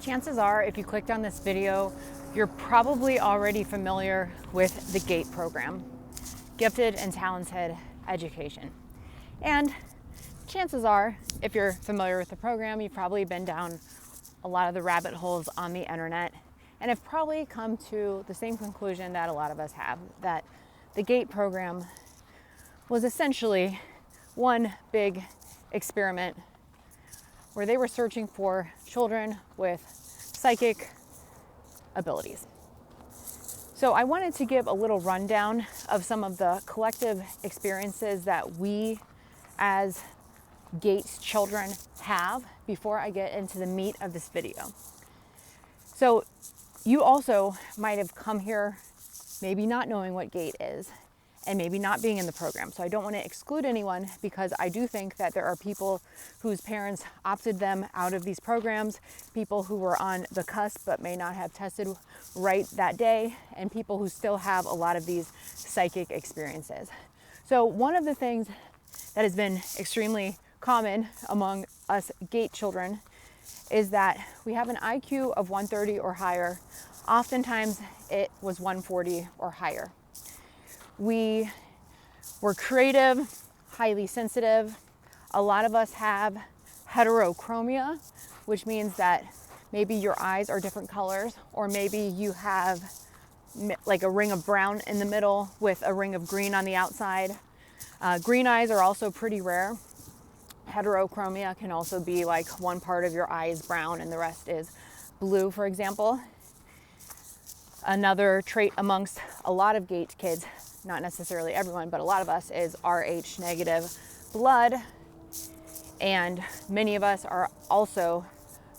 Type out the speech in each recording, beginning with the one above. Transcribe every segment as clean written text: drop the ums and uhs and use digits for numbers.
Chances are, if you clicked on this video, you're probably already familiar with the GATE program, Gifted and Talented Education. And chances are, if you're familiar with the program, you've probably been down a lot of the rabbit holes on the internet and have probably come to the same conclusion that a lot of us have, that the GATE program was essentially one big experiment where they were searching for children with psychic abilities. So I wanted to give a little rundown of some of the collective experiences that we as GATE children have before I get into the meat of this video. So you also might have come here maybe not knowing what GATE is and maybe not being in the program. So I don't want to exclude anyone, because I do think that there are people whose parents opted them out of these programs, people who were on the cusp but may not have tested right that day, and people who still have a lot of these psychic experiences. So one of the things that has been extremely common among us GATE children is that we have an IQ of 130 or higher. Oftentimes it was 140 or higher. We were creative, highly sensitive. A lot of us have heterochromia, which means that maybe your eyes are different colors, or maybe you have like a ring of brown in the middle with a ring of green on the outside. Green eyes are also pretty rare. Heterochromia can also be like one part of your eye is brown and the rest is blue, for example. Another trait amongst a lot of GATE kids, not necessarily everyone, but a lot of us, is Rh negative blood. And many of us are also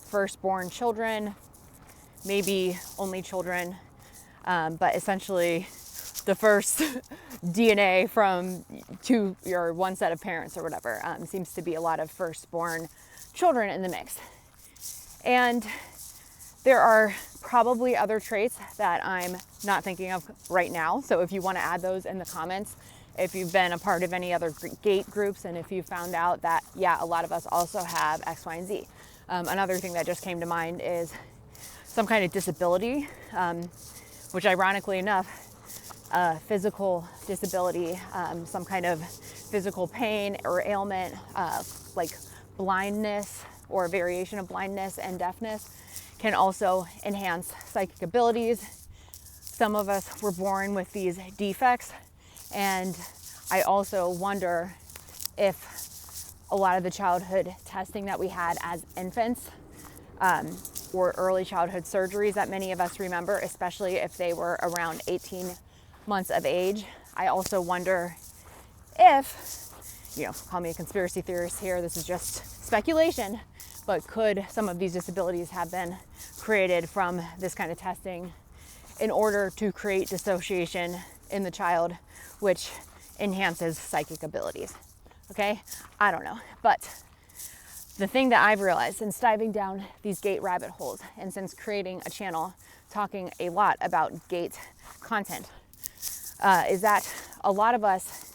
firstborn children, maybe only children, but essentially the first DNA from two or one set of parents or whatever. Seems to be a lot of firstborn children in the mix. And there are probably other traits that I'm not thinking of right now. So if you want to add those in the comments, if you've been a part of any other GATE groups, and if you found out that, yeah, a lot of us also have X, Y, and Z. Another thing that just came to mind is some kind of disability, which ironically enough, physical disability, some kind of physical pain or ailment, like blindness or variation of blindness and deafness, can also enhance psychic abilities. Some of us were born with these defects, and I also wonder if a lot of the childhood testing that we had as infants, or early childhood surgeries that many of us remember, especially if they were around 18 months of age. I also wonder if, call me a conspiracy theorist here, this is just speculation, but could some of these disabilities have been created from this kind of testing in order to create dissociation in the child, which enhances psychic abilities? Okay, I don't know. But the thing that I've realized since diving down these GATE rabbit holes, and since creating a channel talking a lot about GATE content, is that a lot of us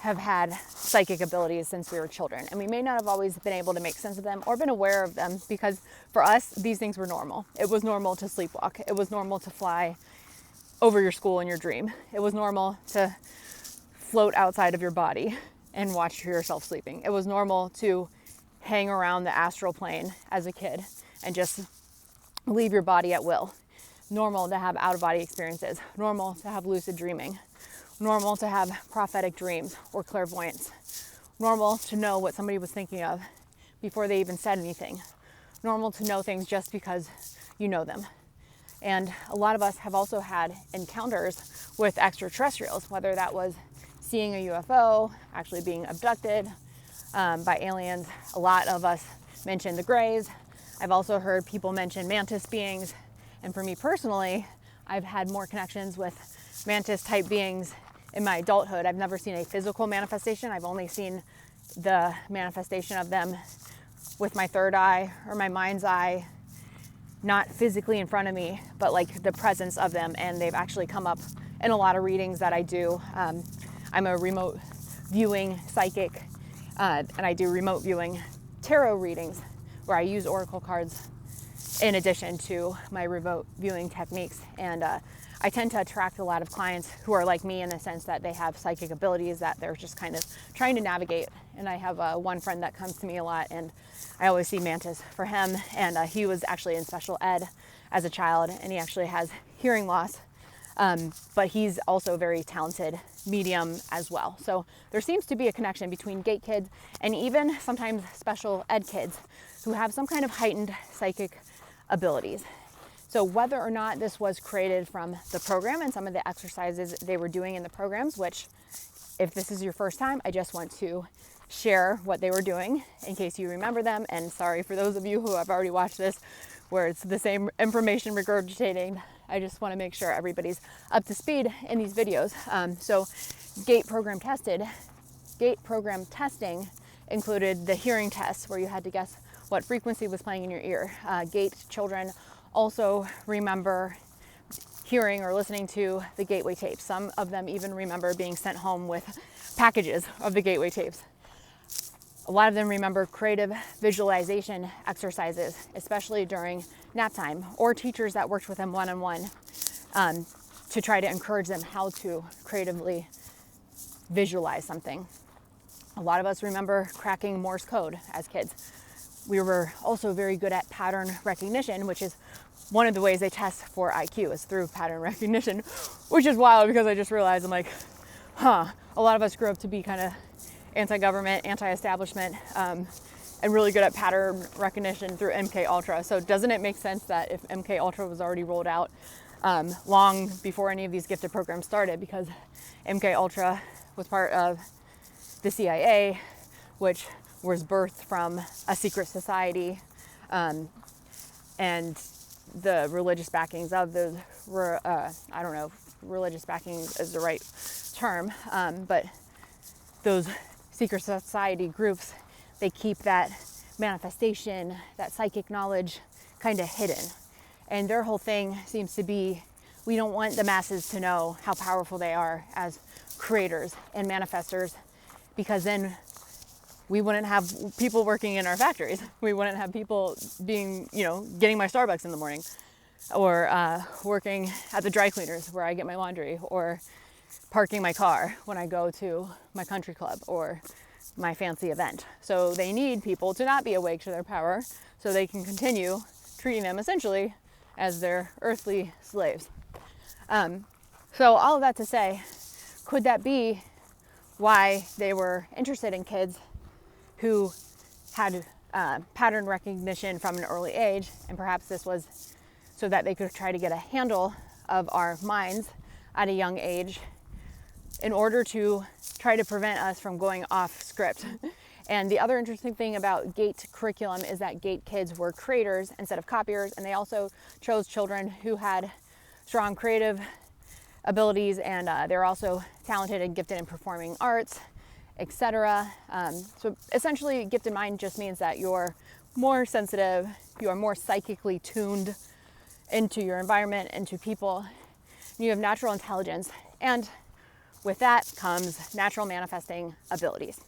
have had psychic abilities since we were children, and we may not have always been able to make sense of them or been aware of them, because for us, these things were normal. It was normal to sleepwalk. It was normal to fly over your school in your dream. It was normal to float outside of your body and watch yourself sleeping. It was normal to hang around the astral plane as a kid and just leave your body at will. Normal to have out-of-body experiences. Normal to have lucid dreaming. Normal to have prophetic dreams or clairvoyance. Normal to know what somebody was thinking of before they even said anything. Normal to know things just because you know them. And a lot of us have also had encounters with extraterrestrials, whether that was seeing a UFO, actually being abducted by aliens. A lot of us mentioned the Greys. I've also heard people mention mantis beings. And for me personally, I've had more connections with mantis type beings in my adulthood. I've never seen a physical manifestation. I've only seen the manifestation of them with my third eye or my mind's eye, not physically in front of me, but like the presence of them. And they've actually come up in a lot of readings that I do. I'm a remote viewing psychic, and I do remote viewing tarot readings where I use oracle cards in addition to my remote viewing techniques. And I tend to attract a lot of clients who are like me in the sense that they have psychic abilities that they're just kind of trying to navigate. And I have one friend that comes to me a lot, and I always see mantis for him. And he was actually in special ed as a child, and he actually has hearing loss. But he's also a very talented medium as well. So there seems to be a connection between gate kids and even sometimes special ed kids who have some kind of heightened psychic abilities. So whether or not this was created from the program and some of the exercises they were doing in the programs, which if this is your first time, I just want to share what they were doing in case you remember them. And sorry for those of you who have already watched this where it's the same information regurgitating. I just want to make sure everybody's up to speed in these videos. So gate program testing included the hearing test where you had to guess what frequency was playing in your ear. Gate children also remember hearing or listening to the gateway tapes. Some of them even remember being sent home with packages of the gateway tapes. A lot of them remember creative visualization exercises, especially during nap time, or teachers that worked with them one-on-one to try to encourage them how to creatively visualize something. A lot of us remember cracking Morse code as kids. We were also very good at pattern recognition, which is one of the ways they test for IQ is through pattern recognition, which is wild because I just realized I'm like, a lot of us grew up to be kind of anti-government, anti-establishment, and really good at pattern recognition through MK Ultra. So doesn't it make sense that if MK Ultra was already rolled out long before any of these gifted programs started, because MK Ultra was part of the CIA, which was birthed from a secret society, and the religious backings of those were, I don't know if religious backing is the right term, but those secret society groups, they keep that manifestation, that psychic knowledge kind of hidden. And their whole thing seems to be, we don't want the masses to know how powerful they are as creators and manifestors, because then we wouldn't have people working in our factories. We wouldn't have people being, getting my Starbucks in the morning, or working at the dry cleaners where I get my laundry, or parking my car when I go to my country club or my fancy event. So they need people to not be awake to their power so they can continue treating them essentially as their earthly slaves. So all of that to say, could that be why they were interested in kids who had pattern recognition from an early age? And perhaps this was so that they could try to get a handle of our minds at a young age in order to try to prevent us from going off script. And the other interesting thing about GATE curriculum is that GATE kids were creators instead of copiers, and they also chose children who had strong creative abilities, and they're also talented and gifted in performing arts, etc. So essentially, gifted mind just means that you're more sensitive, you are more psychically tuned into your environment, into people, and you have natural intelligence, and with that comes natural manifesting abilities.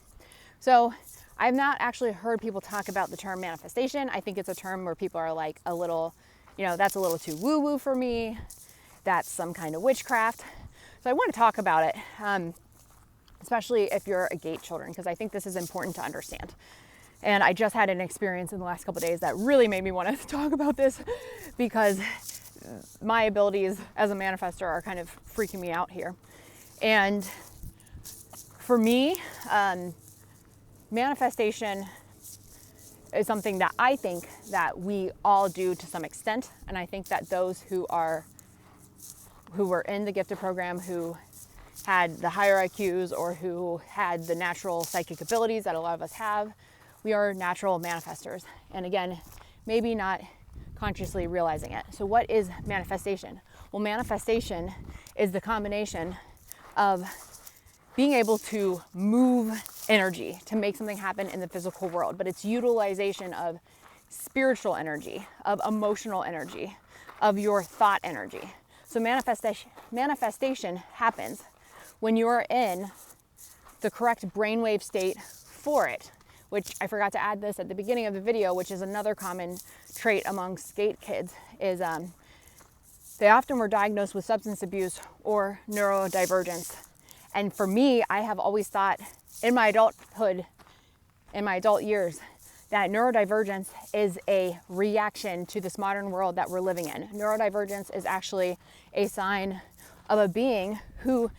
So I've not actually heard people talk about the term manifestation. I think it's a term where people are like a little, that's a little too woo-woo for me. That's some kind of witchcraft. So I want to talk about it, especially if you're a GATE children, because I think this is important to understand. And I just had an experience in the last couple of days that really made me want to talk about this, because my abilities as a manifestor are kind of freaking me out here. And for me, manifestation is something that I think that we all do to some extent. And I think that those who were in the gifted program, who had the higher IQs or who had the natural psychic abilities that a lot of us have, we are natural manifestors. And again, maybe not consciously realizing it. So what is manifestation? Well, manifestation is the combination of being able to move energy to make something happen in the physical world, but it's utilization of spiritual energy, of emotional energy, of your thought energy. So manifestation happens when you're in the correct brainwave state for it, which I forgot to add this at the beginning of the video, which is another common trait amongst gate kids, is they often were diagnosed with substance abuse or neurodivergence. And for me, I have always thought in my adulthood, in my adult years, that neurodivergence is a reaction to this modern world that we're living in. Neurodivergence is actually a sign of a being who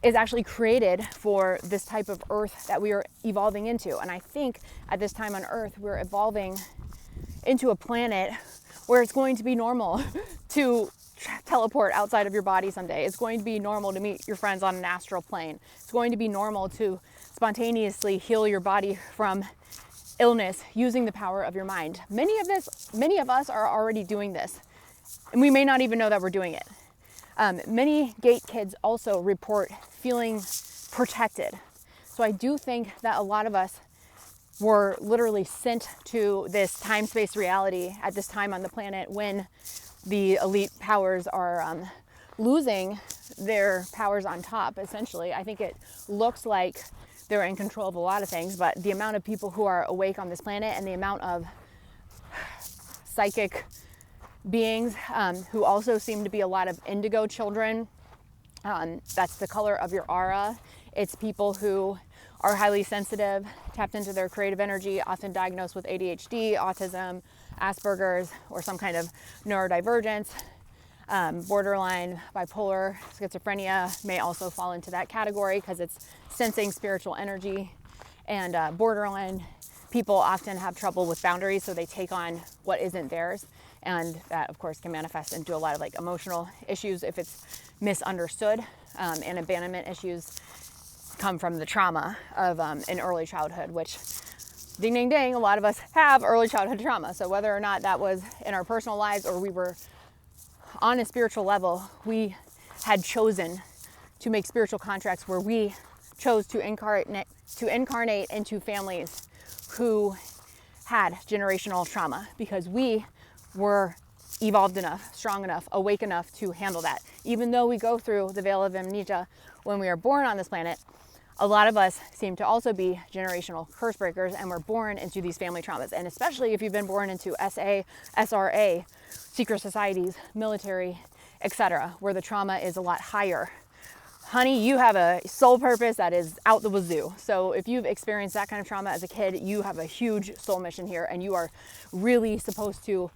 is actually created for this type of earth that we are evolving into. And I think at this time on earth, we're evolving into a planet where it's going to be normal to teleport outside of your body someday. It's going to be normal to meet your friends on an astral plane. It's going to be normal to spontaneously heal your body from illness using the power of your mind. Many of us are already doing this, and we may not even know that we're doing it. Many gate kids also report feeling protected. So I do think that a lot of us were literally sent to this time-space reality at this time on the planet when the elite powers are losing their powers on top, essentially. I think it looks like they're in control of a lot of things, but the amount of people who are awake on this planet and the amount of psychic beings who also seem to be a lot of indigo children. That's the color of your aura. It's people who are highly sensitive, tapped into their creative energy, often diagnosed with ADHD, autism, Asperger's, or some kind of neurodivergence. Borderline, bipolar, schizophrenia may also fall into that category because it's sensing spiritual energy. And borderline people often have trouble with boundaries, so they take on what isn't theirs. And that, of course, can manifest into a lot of like emotional issues if it's misunderstood. And abandonment issues come from the trauma of in early childhood, which, ding, ding, ding, a lot of us have early childhood trauma. So whether or not that was in our personal lives or we were on a spiritual level, we had chosen to make spiritual contracts where we chose to incarnate into families who had generational trauma because we were evolved enough, strong enough, awake enough to handle that. Even though we go through the veil of amnesia when we are born on this planet, a lot of us seem to also be generational curse breakers, and we're born into these family traumas. And especially if you've been born into SA, SRA, secret societies, military, etc., where the trauma is a lot higher. Honey, you have a soul purpose that is out the wazoo. So if you've experienced that kind of trauma as a kid, you have a huge soul mission here, and you are really supposed to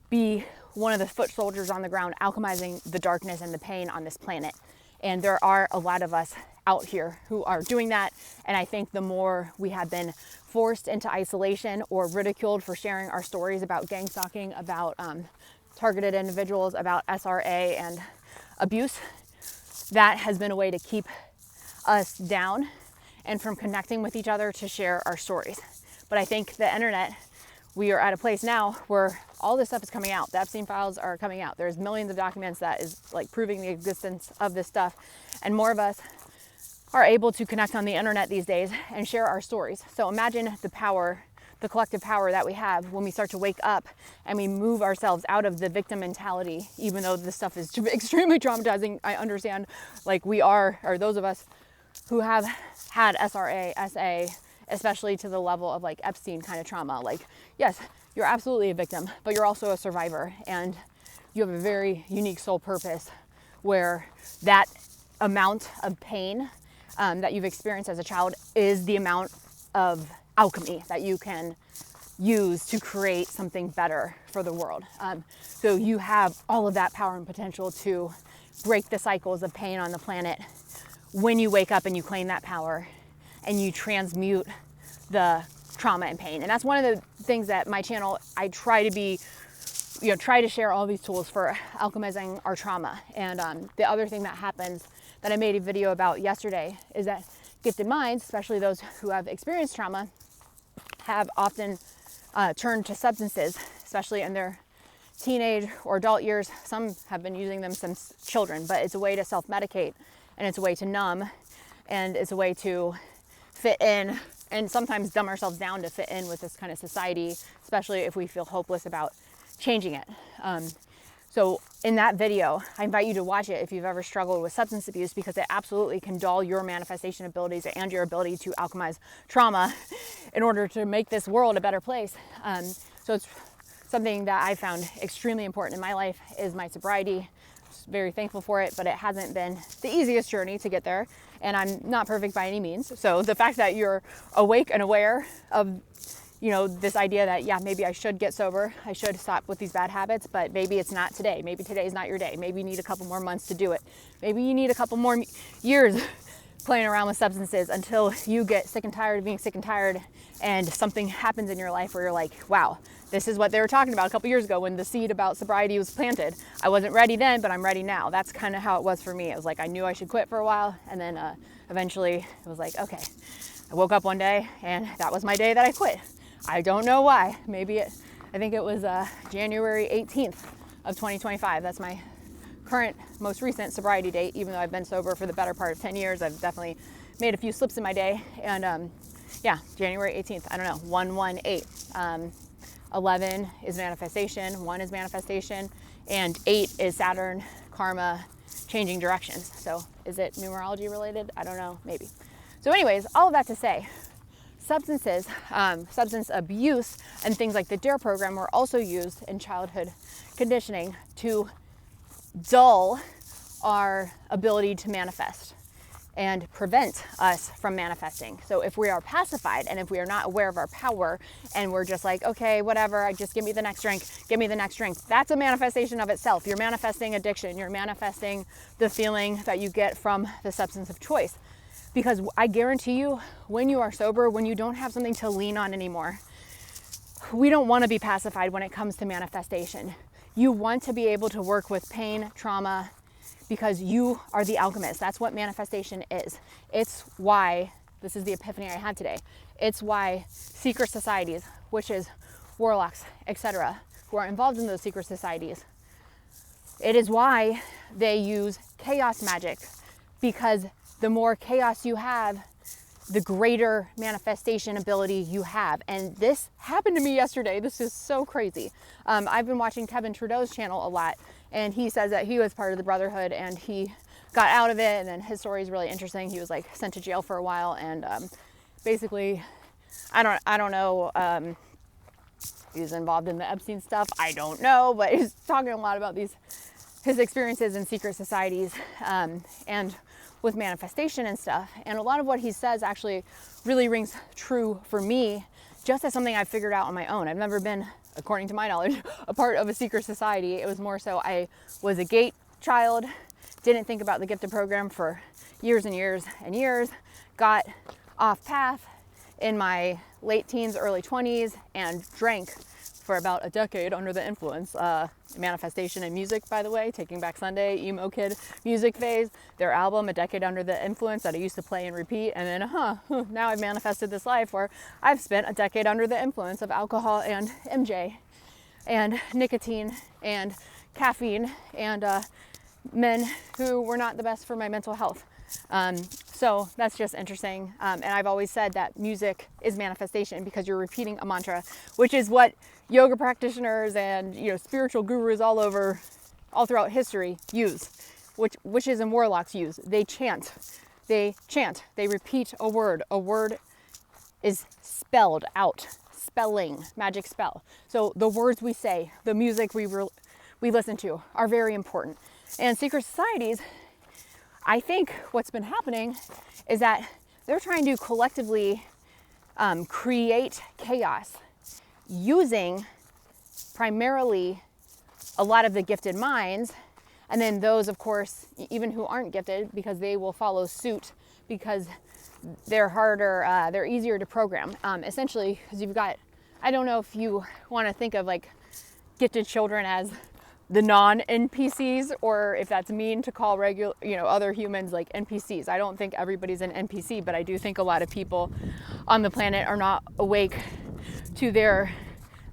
be one of the foot soldiers on the ground, alchemizing the darkness and the pain on this planet. And there are a lot of us out here who are doing that. And I think the more we have been forced into isolation or ridiculed for sharing our stories about gang stalking, about targeted individuals, about SRA and abuse, that has been a way to keep us down and from connecting with each other to share our stories. But I think the internet, we are at a place now where all this stuff is coming out. The Epstein files are coming out. There's millions of documents that is like proving the existence of this stuff. And more of us are able to connect on the internet these days and share our stories. So imagine the power, the collective power that we have when we start to wake up and we move ourselves out of the victim mentality, even though this stuff is extremely traumatizing. I understand, like we are, or those of us who have had SRA, SA, especially to the level of like Epstein kind of trauma. Like, yes, you're absolutely a victim, but you're also a survivor, and you have a very unique soul purpose where that amount of pain that you've experienced as a child is the amount of alchemy that you can use to create something better for the world. So you have all of that power and potential to break the cycles of pain on the planet when you wake up and you claim that power and you transmute the trauma and pain. And that's one of the things that my channel, I try to be, try to share all these tools for alchemizing our trauma. And the other thing that happens that I made a video about yesterday is that gifted minds, especially those who have experienced trauma, have often turned to substances, especially in their teenage or adult years. Some have been using them since children, but it's a way to self-medicate, and it's a way to numb, and it's a way to fit in and sometimes dumb ourselves down to fit in with this kind of society, especially if we feel hopeless about changing it. So in that video, I invite you to watch it if you've ever struggled with substance abuse, because it absolutely can dull your manifestation abilities and your ability to alchemize trauma in order to make this world a better place. So it's something that I found extremely important in my life is my sobriety. Very thankful for it, but it hasn't been the easiest journey to get there, and I'm not perfect by any means. So the fact that you're awake and aware of, you know, this idea that, yeah, maybe I should get sober, I should stop with these bad habits, but maybe it's not today. Maybe today is not your day. Maybe you need a couple more months to do it. Maybe you need a couple more years playing around with substances until you get sick and tired of being sick and tired, and something happens in your life where you're like, wow, this is what they were talking about a couple years ago when the seed about sobriety was planted. I wasn't ready then, but I'm ready now. That's kind of how it was for me. It was like, I knew I should quit for a while, and then eventually it was like, okay. I woke up one day and that was my day that I quit. I don't know why. I think it was January 18th of 2025. That's my current, most recent sobriety date. Even though I've been sober for the better part of 10 years, I've definitely made a few slips in my day. And yeah, January 18th, I don't know, 118. 11 is manifestation, 1 is manifestation, and 8 is Saturn, karma, changing directions. So is it numerology related? I don't know, maybe. So anyways, all of that to say, substances, substance abuse, and things like the DARE program were also used in childhood conditioning to dull our ability to manifest and prevent us from manifesting. So if we are pacified and if we are not aware of our power and we're just like, okay, whatever, just give me the next drink, give me the next drink, that's a manifestation of itself. You're manifesting addiction. You're manifesting the feeling that you get from the substance of choice. Because I guarantee you, when you are sober, when you don't have something to lean on anymore, we don't want to be pacified when it comes to manifestation. You want to be able to work with pain, trauma, because you are the alchemist. That's what manifestation is. It's why, this is the epiphany I had today, it's why secret societies, witches, warlocks, etc., who are involved in those secret societies, it is why they use chaos magic, because the more chaos you have, the greater manifestation ability you have. And this happened to me yesterday. This is so crazy. I've been watching Kevin Trudeau's channel a lot, and he says that he was part of the Brotherhood and he got out of it, and then his story is really interesting. He was like sent to jail for a while, and basically, I don't know, he's involved in the Epstein stuff. I don't know, but he's talking a lot about his experiences in secret societies, and with manifestation and stuff. And a lot of what he says actually really rings true for me, just as something I've figured out on my own. I've never been, according to my knowledge, a part of a secret society. It was more so I was a gate child, didn't think about the gifted program for years and years and years, got off path in my late teens, early 20s, and drank for about a decade under the influence. Manifestation and music, by the way, Taking Back Sunday, emo kid music phase, their album, A Decade Under the Influence, that I used to play and repeat. And then, now I've manifested this life where I've spent a decade under the influence of alcohol and MJ and nicotine and caffeine and men who were not the best for my mental health. So that's just interesting. And I've always said that music is manifestation because you're repeating a mantra, which is what yoga practitioners and, spiritual gurus all throughout history use, which witches and warlocks use. They chant, they repeat a word. A word is spelled out, spelling, magic spell. So the words we say, the music we listen to are very important. And secret societies, I think what's been happening is that they're trying to collectively create chaos using primarily a lot of the gifted minds, and then those, of course, even who aren't gifted, because they will follow suit because they're harder, they're easier to program. Essentially, because you've got, I don't know if you want to think of like gifted children as the non-NPCs, or if that's mean to call regular, other humans like NPCs. I don't think everybody's an NPC, but I do think a lot of people on the planet are not awake to their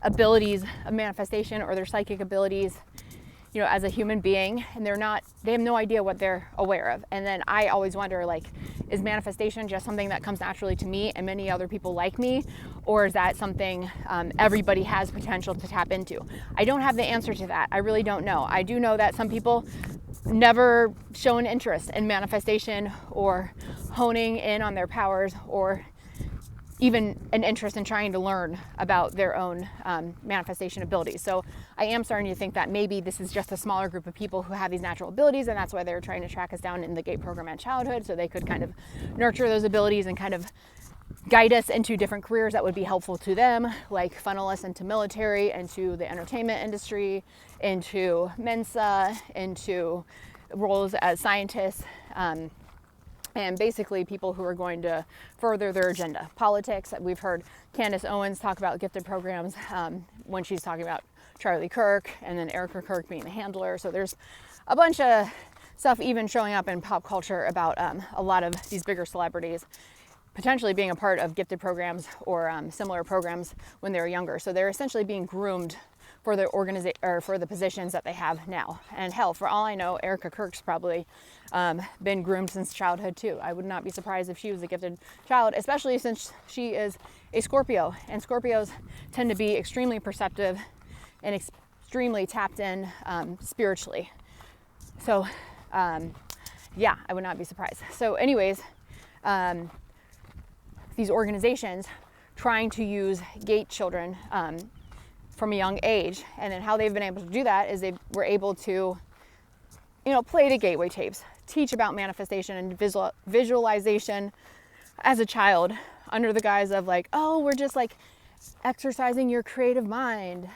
abilities of manifestation or their psychic abilities you know, as a human being, and they have no idea what they're aware of. And then I always wonder, like, is manifestation just something that comes naturally to me and many other people like me? Or is that something everybody has potential to tap into? I don't have the answer to that. I really don't know. I do know that some people never show an interest in manifestation or honing in on their powers, or even an interest in trying to learn about their own manifestation abilities. So I am starting to think that maybe this is just a smaller group of people who have these natural abilities, and that's why they're trying to track us down in the GATE program at childhood, so they could kind of nurture those abilities and kind of guide us into different careers that would be helpful to them, like funnel us into military, into the entertainment industry, into Mensa, into roles as scientists, and basically people who are going to further their agenda. Politics, we've heard Candace Owens talk about gifted programs when she's talking about Charlie Kirk, and then Erica Kirk being the handler. So there's a bunch of stuff even showing up in pop culture about a lot of these bigger celebrities potentially being a part of gifted programs or similar programs when they were younger. So they're essentially being groomed for the organization or for the positions that they have now. And hell, for all I know, Erica Kirk's probably been groomed since childhood too. I would not be surprised if she was a gifted child, especially since she is a Scorpio, and Scorpios tend to be extremely perceptive and extremely tapped in spiritually. So yeah, I would not be surprised. So anyways, these organizations trying to use GATE children from a young age, and then how they've been able to do that is they were able to, you know, play the gateway tapes, teach about manifestation and visualization as a child under the guise of like, oh, we're just like exercising your creative mind.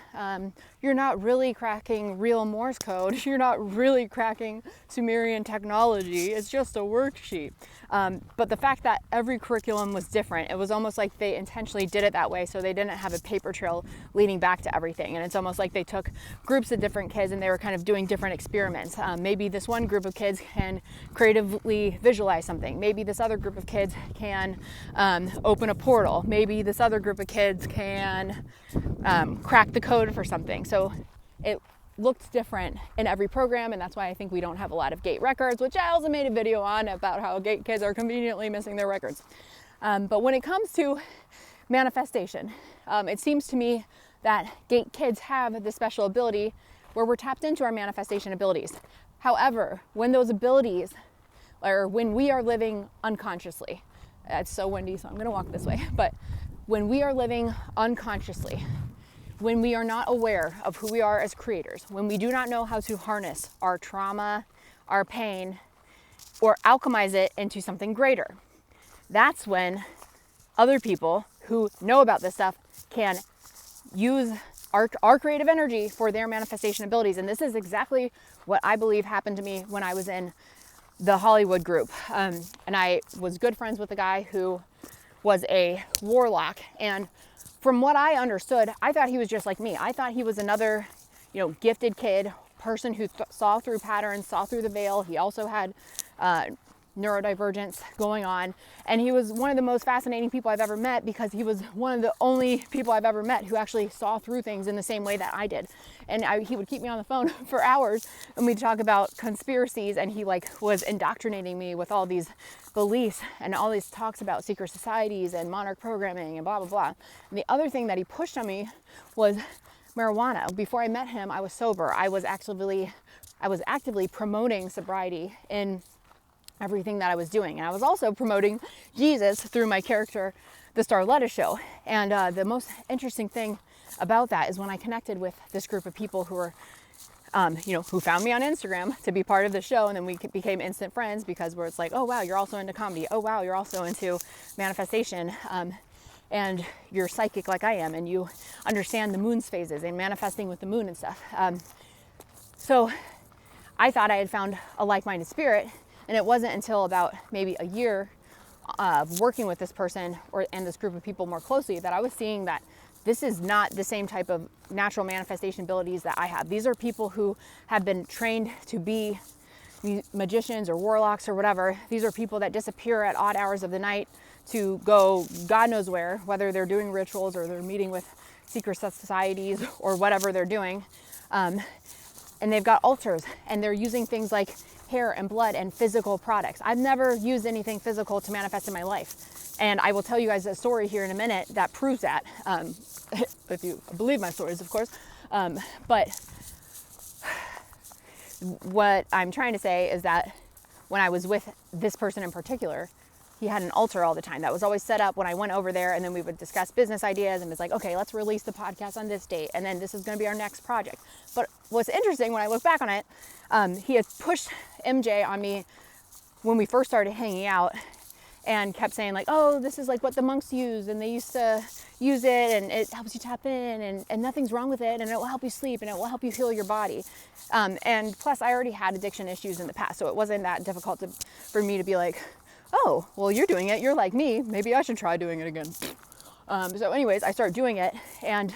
You're not really cracking real Morse code. You're not really cracking Sumerian technology. It's just a worksheet. But the fact that every curriculum was different, it was almost like they intentionally did it that way so they didn't have a paper trail leading back to everything. And it's almost like they took groups of different kids and they were kind of doing different experiments. Maybe this one group of kids can creatively visualize something. Maybe this other group of kids can open a portal. Maybe this other group of kids can crack the code for something. So it looked different in every program, and that's why I think we don't have a lot of GATE records, which I also made a video on about how GATE kids are conveniently missing their records. But when it comes to manifestation, it seems to me that GATE kids have this special ability where we're tapped into our manifestation abilities. However, when those abilities, or when we are living unconsciously, it's so windy, so I'm gonna walk this way, but when we are living unconsciously, when we are not aware of who we are as creators, when we do not know how to harness our trauma, our pain, or alchemize it into something greater, that's when other people who know about this stuff can use our creative energy for their manifestation abilities. And this is exactly what I believe happened to me when I was in the Hollywood group. And I was good friends with a guy who was a warlock, and from what I understood, I thought he was just like me. I thought he was another, you know, gifted kid, person who saw through patterns, saw through the veil. He also had neurodivergence going on, and he was one of the most fascinating people I've ever met because he was one of the only people I've ever met who actually saw through things in the same way that I did. And he would keep me on the phone for hours, and we'd talk about conspiracies, and he like was indoctrinating me with all these beliefs and all these talks about secret societies and Monarch programming and blah, blah, blah. And the other thing that he pushed on me was marijuana. Before I met him, I was sober. I was actively promoting sobriety in everything that I was doing. And I was also promoting Jesus through my character, the Starletta Show. And the most interesting thing about that is when I connected with this group of people who were, who found me on Instagram to be part of the show. And then we became instant friends because where it's like, oh, wow, you're also into comedy. Oh, wow, you're also into manifestation. And you're psychic like I am. And you understand the moon's phases and manifesting with the moon and stuff. So I thought I had found a like-minded spirit. And it wasn't until about maybe a year of working with this person and this group of people more closely that I was seeing that this is not the same type of natural manifestation abilities that I have. These are people who have been trained to be magicians or warlocks or whatever. These are people that disappear at odd hours of the night to go God knows where, whether they're doing rituals or they're meeting with secret societies or whatever they're doing. And and they've got altars, and they're using things like hair and blood and physical products. I've never used anything physical to manifest in my life. And I will tell you guys a story here in a minute that proves that, if you believe my stories, of course. But what I'm trying to say is that when I was with this person in particular, he had an altar all the time that was always set up when I went over there, and then we would discuss business ideas, and it's like, okay, let's release the podcast on this date, and then this is going to be our next project. But what's interesting when I look back on it, he had pushed MJ on me when we first started hanging out, and kept saying like, oh, this is like what the monks use, and they used to use it, and it helps you tap in, and nothing's wrong with it, and it will help you sleep, and it will help you heal your body. And plus I already had addiction issues in the past, so it wasn't that difficult for me to be like, oh, well, you're doing it, you're like me, maybe I should try doing it again. So anyways, I started doing it, and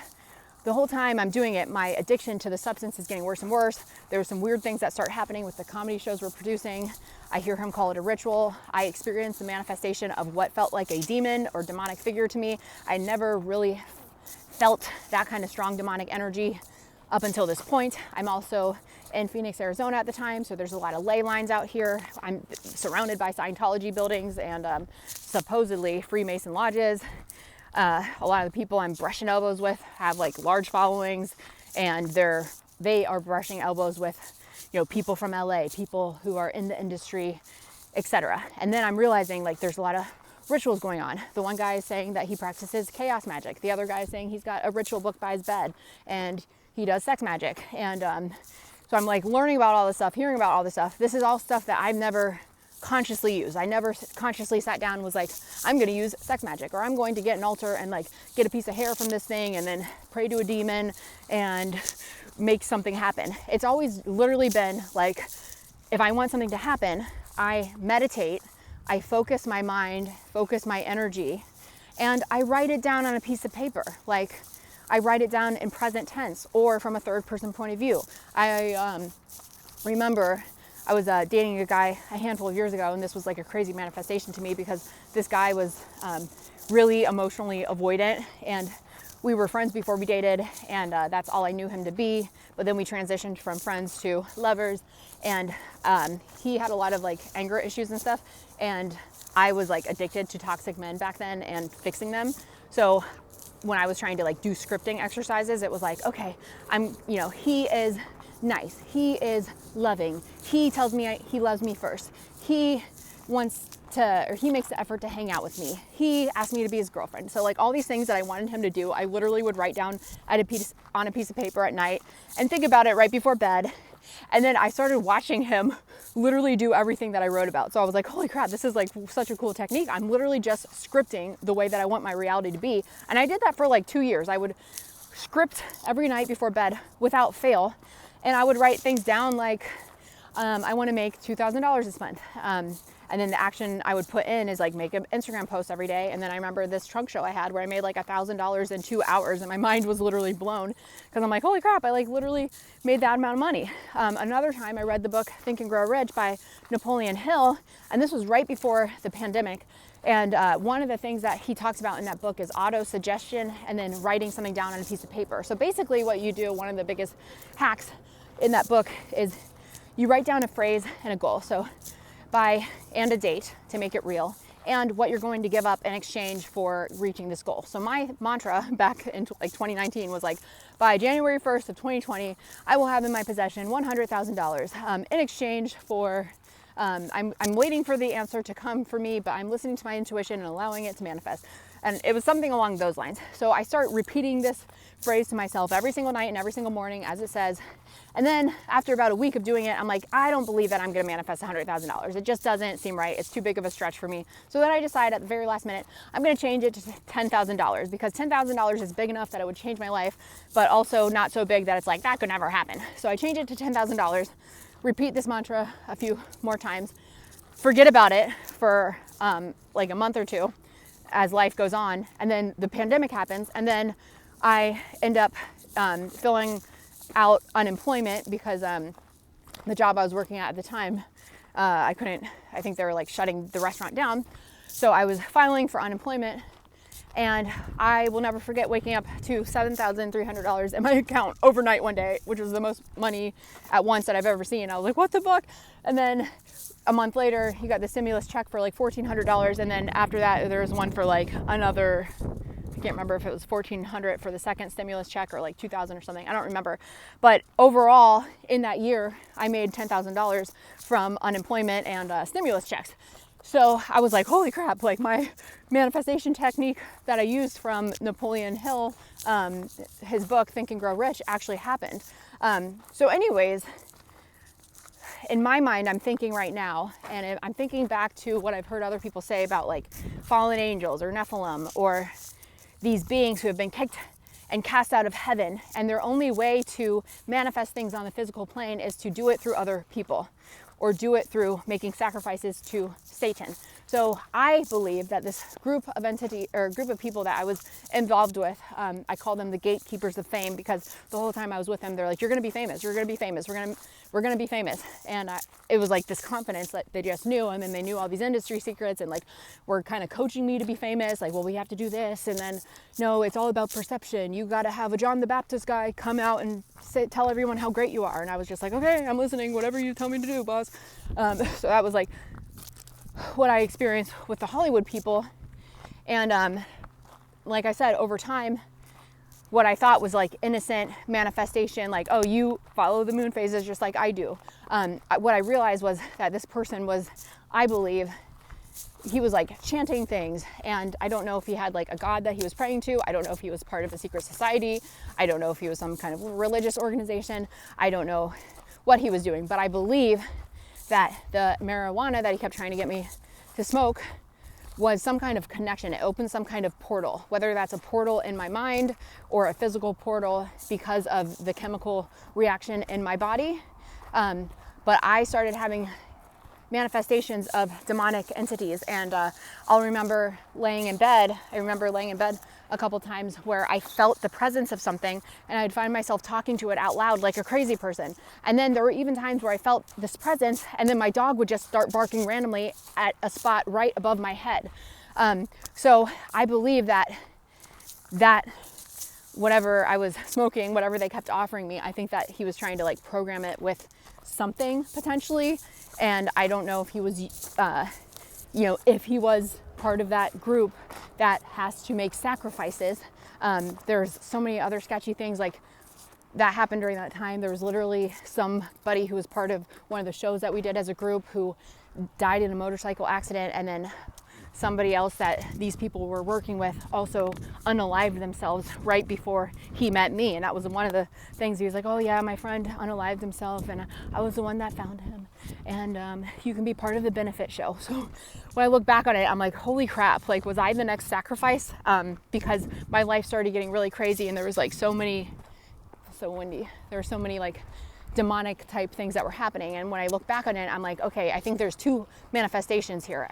the whole time I'm doing it, my addiction to the substance is getting worse and worse. There were some weird things that start happening with the comedy shows we're producing. I hear him call it a ritual. I experienced the manifestation of what felt like a demon or demonic figure to me. I never really felt that kind of strong demonic energy up until this point. I'm also in Phoenix, Arizona at the time, so there's a lot of ley lines out here. I'm surrounded by Scientology buildings and supposedly Freemason lodges. A lot of the people I'm brushing elbows with have like large followings, and they are brushing elbows with, you know, people from LA, people who are in the industry, etc. And then I'm realizing like there's a lot of rituals going on. The one guy is saying that he practices chaos magic. The other guy is saying he's got a ritual book by his bed and he does sex magic. And so I'm like learning about all this stuff, hearing about all this stuff. This is all stuff that I've never consciously used. I never consciously sat down and was like, I'm going to use sex magic, or I'm going to get an altar and like get a piece of hair from this thing and then pray to a demon and make something happen. It's always literally been like, if I want something to happen, I meditate, I focus my mind, focus my energy, and I write it down on a piece of paper. Like I write it down in present tense or from a third person point of view. I remember I was dating a guy a handful of years ago, and this was like a crazy manifestation to me because this guy was really emotionally avoidant, and we were friends before we dated, and that's all I knew him to be. But then we transitioned from friends to lovers, and he had a lot of like anger issues and stuff, and I was like addicted to toxic men back then and fixing them. So when I was trying to like do scripting exercises, it was like, okay, he is nice, he is loving, he tells me he loves me first, he wants to, or he makes the effort to hang out with me, he asked me to be his girlfriend. So like all these things that I wanted him to do, I literally would write down on a piece of paper at night and think about it right before bed. And then I started watching him literally do everything that I wrote about. So I was like, holy crap, this is like such a cool technique. I'm literally just scripting the way that I want my reality to be. And I did that for like 2 years. I would script every night before bed without fail. And I would write things down like, I want to make $2,000 this month. And then the action I would put in is like make an Instagram post every day. And then I remember this trunk show I had where I made like $1,000 in 2 hours, and my mind was literally blown because I'm like, holy crap, I like literally made that amount of money. Another time I read the book Think and Grow Rich by Napoleon Hill, and this was right before the pandemic. And one of the things that he talks about in that book is auto-suggestion and then writing something down on a piece of paper. So basically what you do, one of the biggest hacks in that book is you write down a phrase and a goal. So and a date to make it real, and what you're going to give up in exchange for reaching this goal. So my mantra back in like 2019 was like, by January 1st of 2020, I will have in my possession $100,000 in exchange for, I'm waiting for the answer to come for me, but I'm listening to my intuition and allowing it to manifest. And it was something along those lines. So I start repeating this phrase to myself every single night and every single morning as it says. And then after about a week of doing it, I'm like, I don't believe that I'm going to manifest $100,000. It just doesn't seem right. It's too big of a stretch for me. So then I decide at the very last minute, I'm going to change it to $10,000 because $10,000 is big enough that it would change my life, but also not so big that it's like, that could never happen. So I change it to $10,000, repeat this mantra a few more times, forget about it for like a month or two as life goes on. And then the pandemic happens, and then I end up filling out unemployment because the job I was working at the time, I think they were like shutting the restaurant down. So I was filing for unemployment, And I will never forget waking up to $7,300 in my account overnight one day, which was the most money at once that I've ever seen. I was like, what the fuck? And then a month later, you got the stimulus check for like $1,400. And then after that, there was one for like another, I can't remember if it was $1,400 for the second stimulus check or like $2,000 or something. I don't remember. But overall, in that year, I made $10,000 from unemployment and stimulus checks. So I was like, holy crap, like my manifestation technique that I used from Napoleon Hill, his book, Think and Grow Rich, actually happened. So anyways, in my mind, I'm thinking right now, and I'm thinking back to what I've heard other people say about like fallen angels or Nephilim or these beings who have been kicked and cast out of heaven. And their only way to manifest things on the physical plane is to do it through other people, or do it through making sacrifices to Satan. So I believe that this group of people that I was involved with, I call them the gatekeepers of fame, because the whole time I was with them, they're like, you're gonna be famous, you're gonna be famous, we're gonna be famous. And it was like this confidence that they just knew, and then they knew all these industry secrets and like were kind of coaching me to be famous, like, well, we have to do this, and then no, it's all about perception. You gotta have a John the Baptist guy come out and tell everyone how great you are. And I was just like, okay, I'm listening, whatever you tell me to do, boss. So that was like what I experienced with the Hollywood people. And like I said, over time, what I thought was like innocent manifestation, like, oh, you follow the moon phases just like I do. What I realized was that this person was, I believe, he was like chanting things, and I don't know if he had like a god that he was praying to. I don't know if he was part of a secret society. I don't know if he was some kind of religious organization. I don't know what he was doing, but I believe that the marijuana that he kept trying to get me to smoke was some kind of connection. It opened some kind of portal, whether that's a portal in my mind or a physical portal because of the chemical reaction in my body. But I started having manifestations of demonic entities, and I'll remember laying in bed. I remember laying in bed a couple times where I felt the presence of something, and I'd find myself talking to it out loud like a crazy person. And then there were even times where I felt this presence, and then my dog would just start barking randomly at a spot right above my head. So I believe that whatever I was smoking, whatever they kept offering me, I think that he was trying to like program it with something potentially. And I don't know if he was, if he was part of that group that has to make sacrifices. There's so many other sketchy things like that happened during that time. There was literally somebody who was part of one of the shows that we did as a group who died in a motorcycle accident, and then somebody else that these people were working with also unalived themselves right before he met me. And that was one of the things. He was like, oh yeah, my friend unalived himself, and I was the one that found him, and you can be part of the benefit show. So when I look back on it, I'm like, holy crap, like, was I the next sacrifice? Because my life started getting really crazy, and there was like so windy. There were so many like demonic type things that were happening. And when I look back on it, I'm like, okay, I think there's two manifestations here,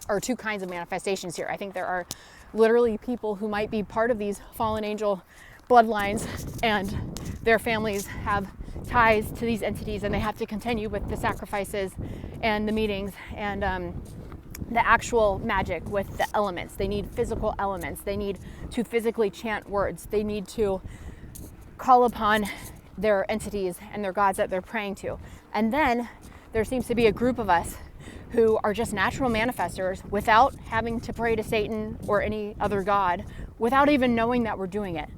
or two kinds of manifestations here. I think there are literally people who might be part of these fallen angel bloodlines, and their families have ties to these entities, and they have to continue with the sacrifices and the meetings and the actual magic with the elements. They need physical elements. They need to physically chant words. They need to call upon their entities and their gods that they're praying to. And then there seems to be a group of us who are just natural manifestors without having to pray to Satan or any other god, without even knowing that we're doing it.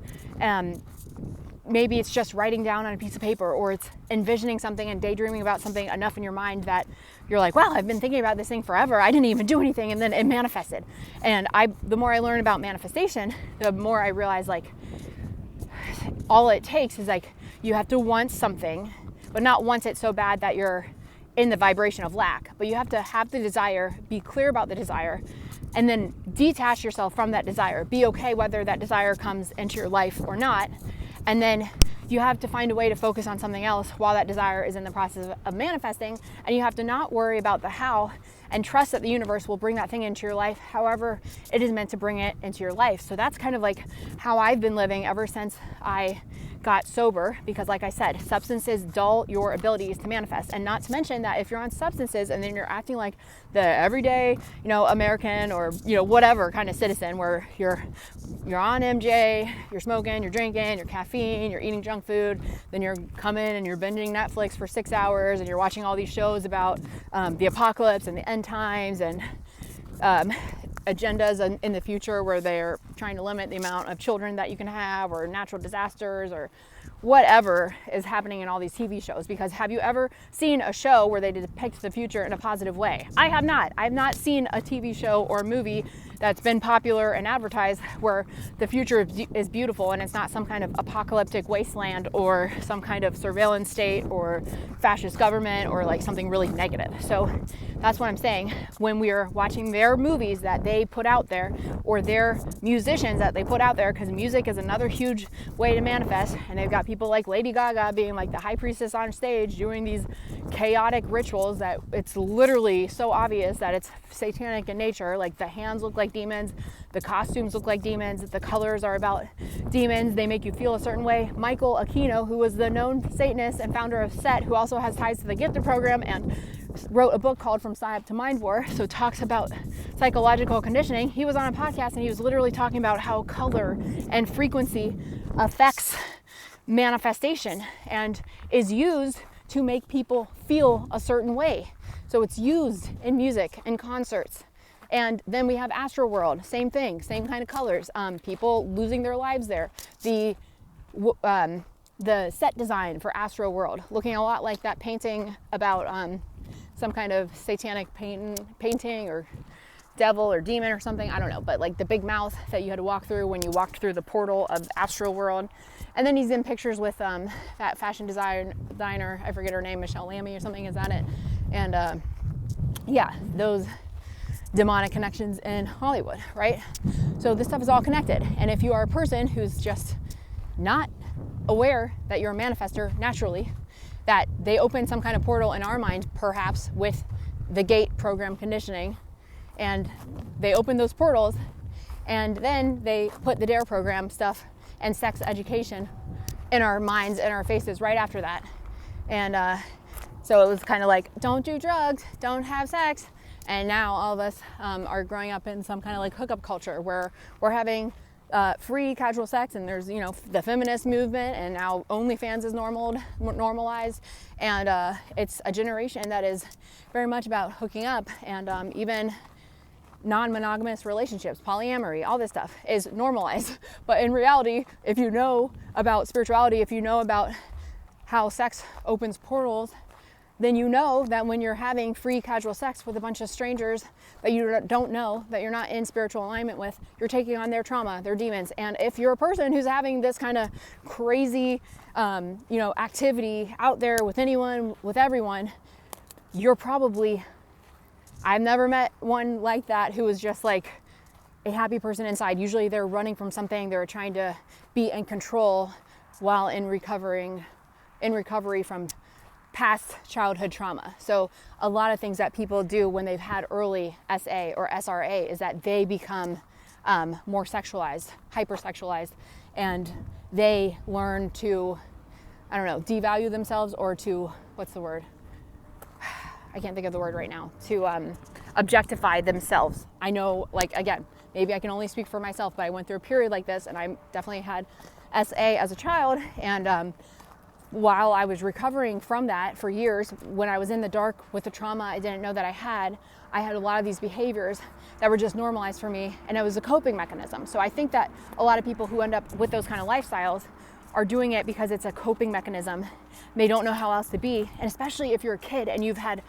Maybe it's just writing down on a piece of paper, or it's envisioning something and daydreaming about something enough in your mind that you're like, wow, I've been thinking about this thing forever. I didn't even do anything, and then it manifested. And the more I learn about manifestation, the more I realize like all it takes is like you have to want something, but not want it so bad that you're in the vibration of lack. But you have to have the desire, be clear about the desire, and then detach yourself from that desire. Be okay whether that desire comes into your life or not. And then you have to find a way to focus on something else while that desire is in the process of manifesting. And you have to not worry about the how, and trust that the universe will bring that thing into your life however it is meant to bring it into your life. So that's kind of like how I've been living ever since I got sober, because like I said, substances dull your abilities to manifest. And not to mention that if you're on substances and then you're acting like the everyday, American or, whatever kind of citizen, where you're on MJ, you're smoking, you're drinking, you're caffeine, you're eating junk food, then you're coming and you're binging Netflix for 6 hours and you're watching all these shows about the apocalypse and the end times and agendas in the future where they're trying to limit the amount of children that you can have, or natural disasters, or whatever is happening in all these TV shows. Because have you ever seen a show where they depict the future in a positive way? I have not. I've not seen a TV show or movie that's been popular and advertised where the future is beautiful and it's not some kind of apocalyptic wasteland or some kind of surveillance state or fascist government or like something really negative. So that's what I'm saying. When we are watching their movies that they put out there, or their musicians that they put out there, because music is another huge way to manifest, and they've got people like Lady Gaga being like the high priestess on stage doing these chaotic rituals that it's literally so obvious that it's satanic in nature. Like the hands look like demons, the costumes look like demons, the colors are about demons, they make you feel a certain way. Michael Aquino, who was the known Satanist and founder of SET, who also has ties to the Gifted program and wrote a book called From Psyop to Mind War, so talks about psychological conditioning. He was on a podcast and he was literally talking about how color and frequency affects manifestation and is used to make people feel a certain way. So it's used in music and concerts. And then we have Astro World, same thing, same kind of colors, people losing their lives there. The set design for Astro World looking a lot like that painting about some kind of satanic painting or devil or demon or something, I don't know, but like the big mouth that you had to walk through when you walked through the portal of Astro World. And then he's in pictures with that fashion designer, I forget her name, Michelle Lamy or something, is that it? And yeah, those demonic connections in Hollywood, right? So this stuff is all connected. And if you are a person who's just not aware that you're a manifester naturally, that they open some kind of portal in our mind, perhaps with the gate program conditioning, and they open those portals, and then they put the DARE program stuff and sex education in our minds and our faces right after that. And so it was kind of like, don't do drugs, don't have sex. And now all of us are growing up in some kind of like hookup culture where we're having free casual sex, and there's the feminist movement, and now OnlyFans is normalized, and it's a generation that is very much about hooking up, and even non-monogamous relationships, polyamory, all this stuff is normalized. But in reality, if you know about spirituality, if you know about how sex opens portals, then you know that when you're having free casual sex with a bunch of strangers that you don't know, that you're not in spiritual alignment with, you're taking on their trauma, their demons. And if you're a person who's having this kind of crazy, activity out there with anyone, with everyone, you're probably, I've never met one like that who is just like a happy person inside. Usually they're running from something, they're trying to be in control while in recovery from past childhood trauma. So a lot of things that people do when they've had early SA or SRA is that they become more sexualized, hypersexualized, and they learn to, devalue themselves, or to, what's the word? I can't think of the word right now, to objectify themselves. I know, again, maybe I can only speak for myself, but I went through a period like this, and I definitely had SA as a child, and while I was recovering from that for years, when I was in the dark with the trauma I didn't know that I had a lot of these behaviors that were just normalized for me, and it was a coping mechanism. So I think that a lot of people who end up with those kind of lifestyles are doing it because it's a coping mechanism. They don't know how else to be, and especially if you're a kid and you've had,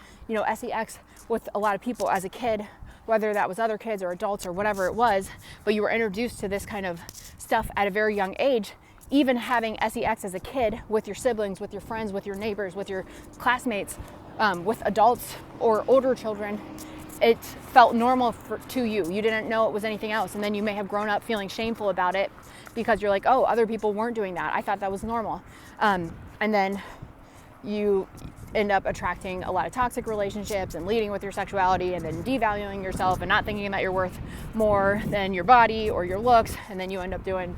sex with a lot of people as a kid, whether that was other kids or adults or whatever it was, but you were introduced to this kind of stuff at a very young age. Even having sex as a kid with your siblings, with your friends, with your neighbors, with your classmates, with adults or older children, it felt normal to you. You didn't know it was anything else. And then you may have grown up feeling shameful about it because you're like, oh, other people weren't doing that. I thought that was normal. And then you end up attracting a lot of toxic relationships and leading with your sexuality, and then devaluing yourself and not thinking that you're worth more than your body or your looks. And then you end up doing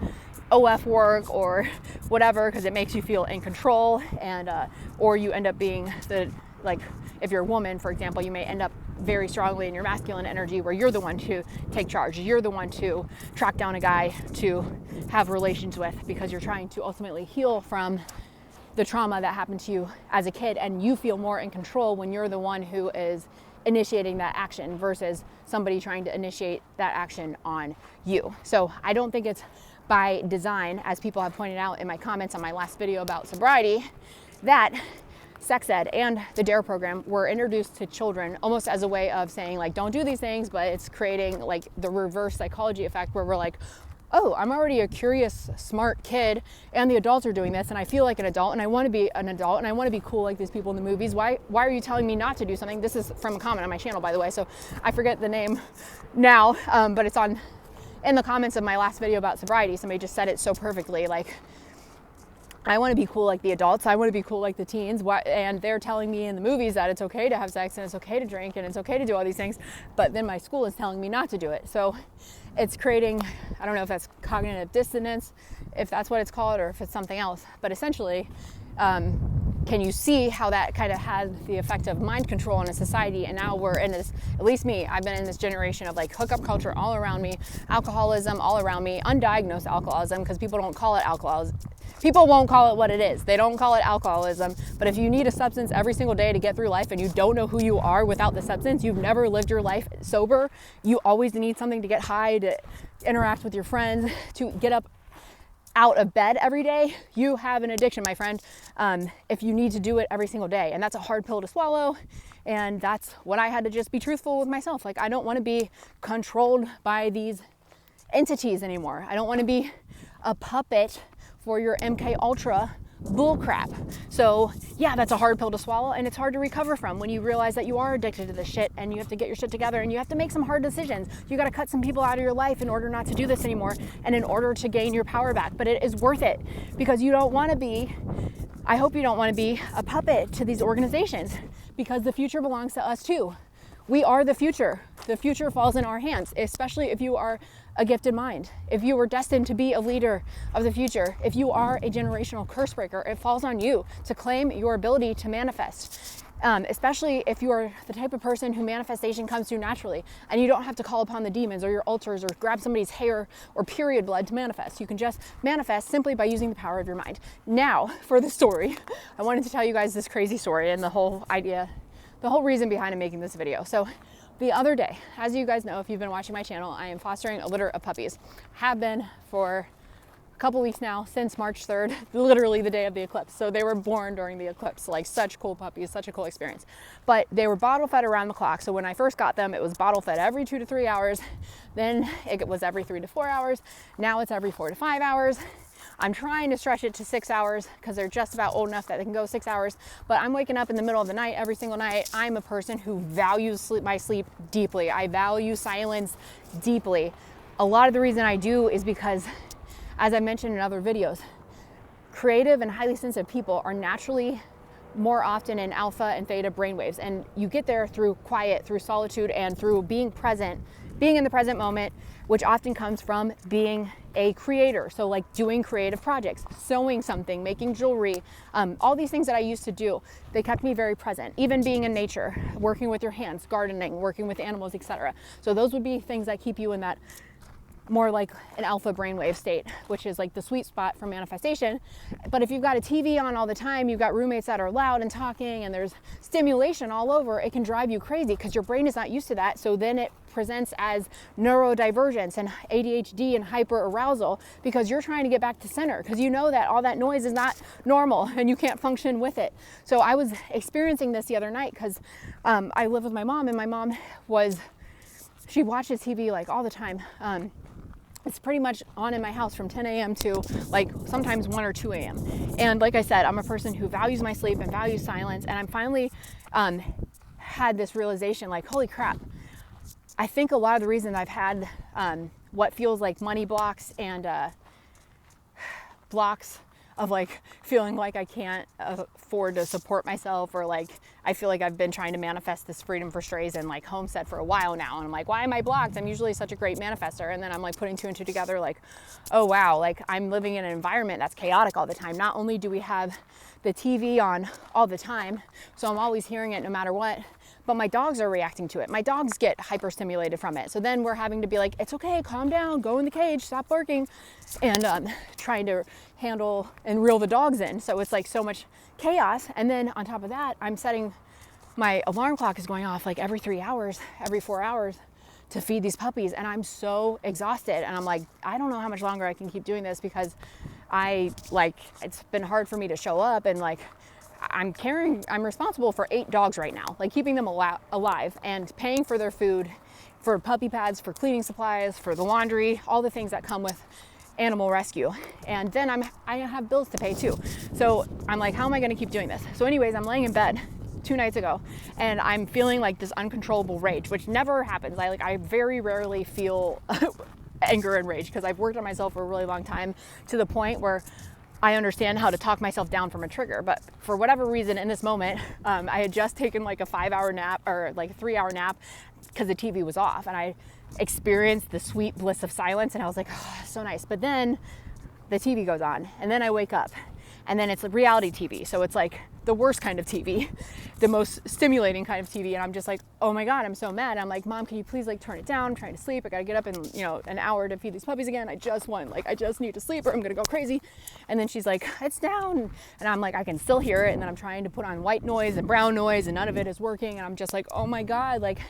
OF work or whatever, because it makes you feel in control, and or you end up being the, like, if you're a woman, for example, you may end up very strongly in your masculine energy where you're the one to take charge. You're the one to track down a guy to have relations with, because you're trying to ultimately heal from the trauma that happened to you as a kid, and you feel more in control when you're the one who is initiating that action versus somebody trying to initiate that action on you. So I don't think it's by design, as people have pointed out in my comments on my last video about sobriety, that sex ed and the DARE program were introduced to children almost as a way of saying, like, don't do these things, but it's creating like the reverse psychology effect where we're like, oh, I'm already a curious, smart kid, and the adults are doing this, and I feel like an adult, and I want to be an adult, and I want to be cool like these people in the movies. Why are you telling me not to do something? This is from a comment on my channel, by the way, so I forget the name now, but it's in the comments of my last video about sobriety. Somebody just said it so perfectly, like, I want to be cool like the adults, I want to be cool like the teens, and they're telling me in the movies that it's okay to have sex, and it's okay to drink, and it's okay to do all these things, but then my school is telling me not to do it. So it's creating, I don't know if that's cognitive dissonance, if that's what it's called, or if it's something else, but essentially, can you see how that kind of has the effect of mind control in a society? And now we're in this, at least me, I've been in this generation of like hookup culture all around me, alcoholism all around me, undiagnosed alcoholism, because people don't call it alcoholism. People won't call it what it is. They don't call it alcoholism. But if you need a substance every single day to get through life, and you don't know who you are without the substance, you've never lived your life sober, you always need something to get high, to interact with your friends, to get up out of bed every day, you have an addiction, my friend, if you need to do it every single day. And that's a hard pill to swallow. And that's what I had to just be truthful with myself. Like, I don't want to be controlled by these entities anymore. I don't want to be a puppet for your MK Ultra bullcrap. So yeah, that's a hard pill to swallow, and it's hard to recover from when you realize that you are addicted to this shit, and you have to get your shit together, and you have to make some hard decisions. You got to cut some people out of your life in order not to do this anymore, and in order to gain your power back. But it is worth it, because you don't want to be, I hope you don't want to be a puppet to these organizations, because the future belongs to us too. We are the future. The future falls in our hands, especially if you are a gifted mind. If you were destined to be a leader of the future, if you are a generational curse breaker, it falls on you to claim your ability to manifest. Especially if you are the type of person who manifestation comes to naturally, and you don't have to call upon the demons or your altars or grab somebody's hair or period blood to manifest. You can just manifest simply by using the power of your mind. Now, for the story, I wanted to tell you guys this crazy story and the whole idea, the whole reason behind making this video. So the other day, as you guys know, if you've been watching my channel, I am fostering a litter of puppies. Have been for a couple weeks now, since March 3rd, literally the day of the eclipse. So they were born during the eclipse, like such cool puppies, such a cool experience. But they were bottle fed around the clock. So when I first got them, it was bottle fed every 2 to 3 hours. Then it was every 3 to 4 hours. Now it's every 4 to 5 hours. I'm trying to stretch it to 6 hours because they're just about old enough that they can go 6 hours, but I'm waking up in the middle of the night every single night. I'm a person who values my sleep deeply. I value silence deeply. A lot of the reason I do is because, as I mentioned in other videos, creative and highly sensitive people are naturally more often in alpha and theta brainwaves, and you get there through quiet, through solitude, and through being present, being in the present moment, which often comes from being a creator. So like doing creative projects, sewing something, making jewelry, all these things that I used to do, they kept me very present. Even being in nature, working with your hands, gardening, working with animals, etc. So those would be things that keep you in that more like an alpha brainwave state, which is like the sweet spot for manifestation. But if you've got a TV on all the time, you've got roommates that are loud and talking, and there's stimulation all over, it can drive you crazy because your brain is not used to that. So then it presents as neurodivergence and ADHD and hyper arousal, because you're trying to get back to center, because you know that all that noise is not normal and you can't function with it. So I was experiencing this the other night because I live with my mom, and my mom she watches TV like all the time. It's pretty much on in my house from 10 a.m. to like sometimes 1 or 2 a.m. And like I said, I'm a person who values my sleep and values silence. And I'm finally had this realization, like, holy crap. I think a lot of the reason I've had what feels like money blocks and blocks of like feeling like I can't afford to support myself, or like I feel like I've been trying to manifest this freedom for strays and like homestead for a while now, and I'm like, why am I blocked? I'm usually such a great manifester. And then I'm like putting two and two together, like, oh wow, like I'm living in an environment that's chaotic all the time. Not only do we have the TV on all the time, so I'm always hearing it no matter what, but my dogs are reacting to it. My dogs get hyperstimulated from it. So then we're having to be like, it's okay, calm down, go in the cage, stop barking, and trying to handle and reel the dogs in. So it's like so much chaos. And then on top of that, I'm setting, my alarm clock is going off like every 3 hours, every 4 hours to feed these puppies. And I'm so exhausted. And I'm like, I don't know how much longer I can keep doing this, because it's been hard for me to show up, and like, I'm responsible for 8 dogs right now, like keeping them alive and paying for their food, for puppy pads, for cleaning supplies, for the laundry, all the things that come with animal rescue. And then I have bills to pay too. So I'm like, how am I going to keep doing this? So anyways, I'm laying in bed 2 nights ago, and I'm feeling like this uncontrollable rage, which never happens. I very rarely feel anger and rage, because I've worked on myself for a really long time, to the point where I understand how to talk myself down from a trigger. But for whatever reason in this moment, I had just taken like a 5-hour nap, or like a 3-hour nap, because the TV was off, and I experienced the sweet bliss of silence, and I was like, oh, so nice. But then the TV goes on, and then I wake up, and then it's a reality TV. So it's like the worst kind of TV, the most stimulating kind of TV. And I'm just like, oh my God, I'm so mad. I'm like, Mom, can you please like turn it down? I'm trying to sleep. I got to get up in, an hour to feed these puppies again. I just need to sleep, or I'm going to go crazy. And then she's like, it's down. And I'm like, I can still hear it. And then I'm trying to put on white noise and brown noise, and none of it is working. And I'm just like, oh my God, like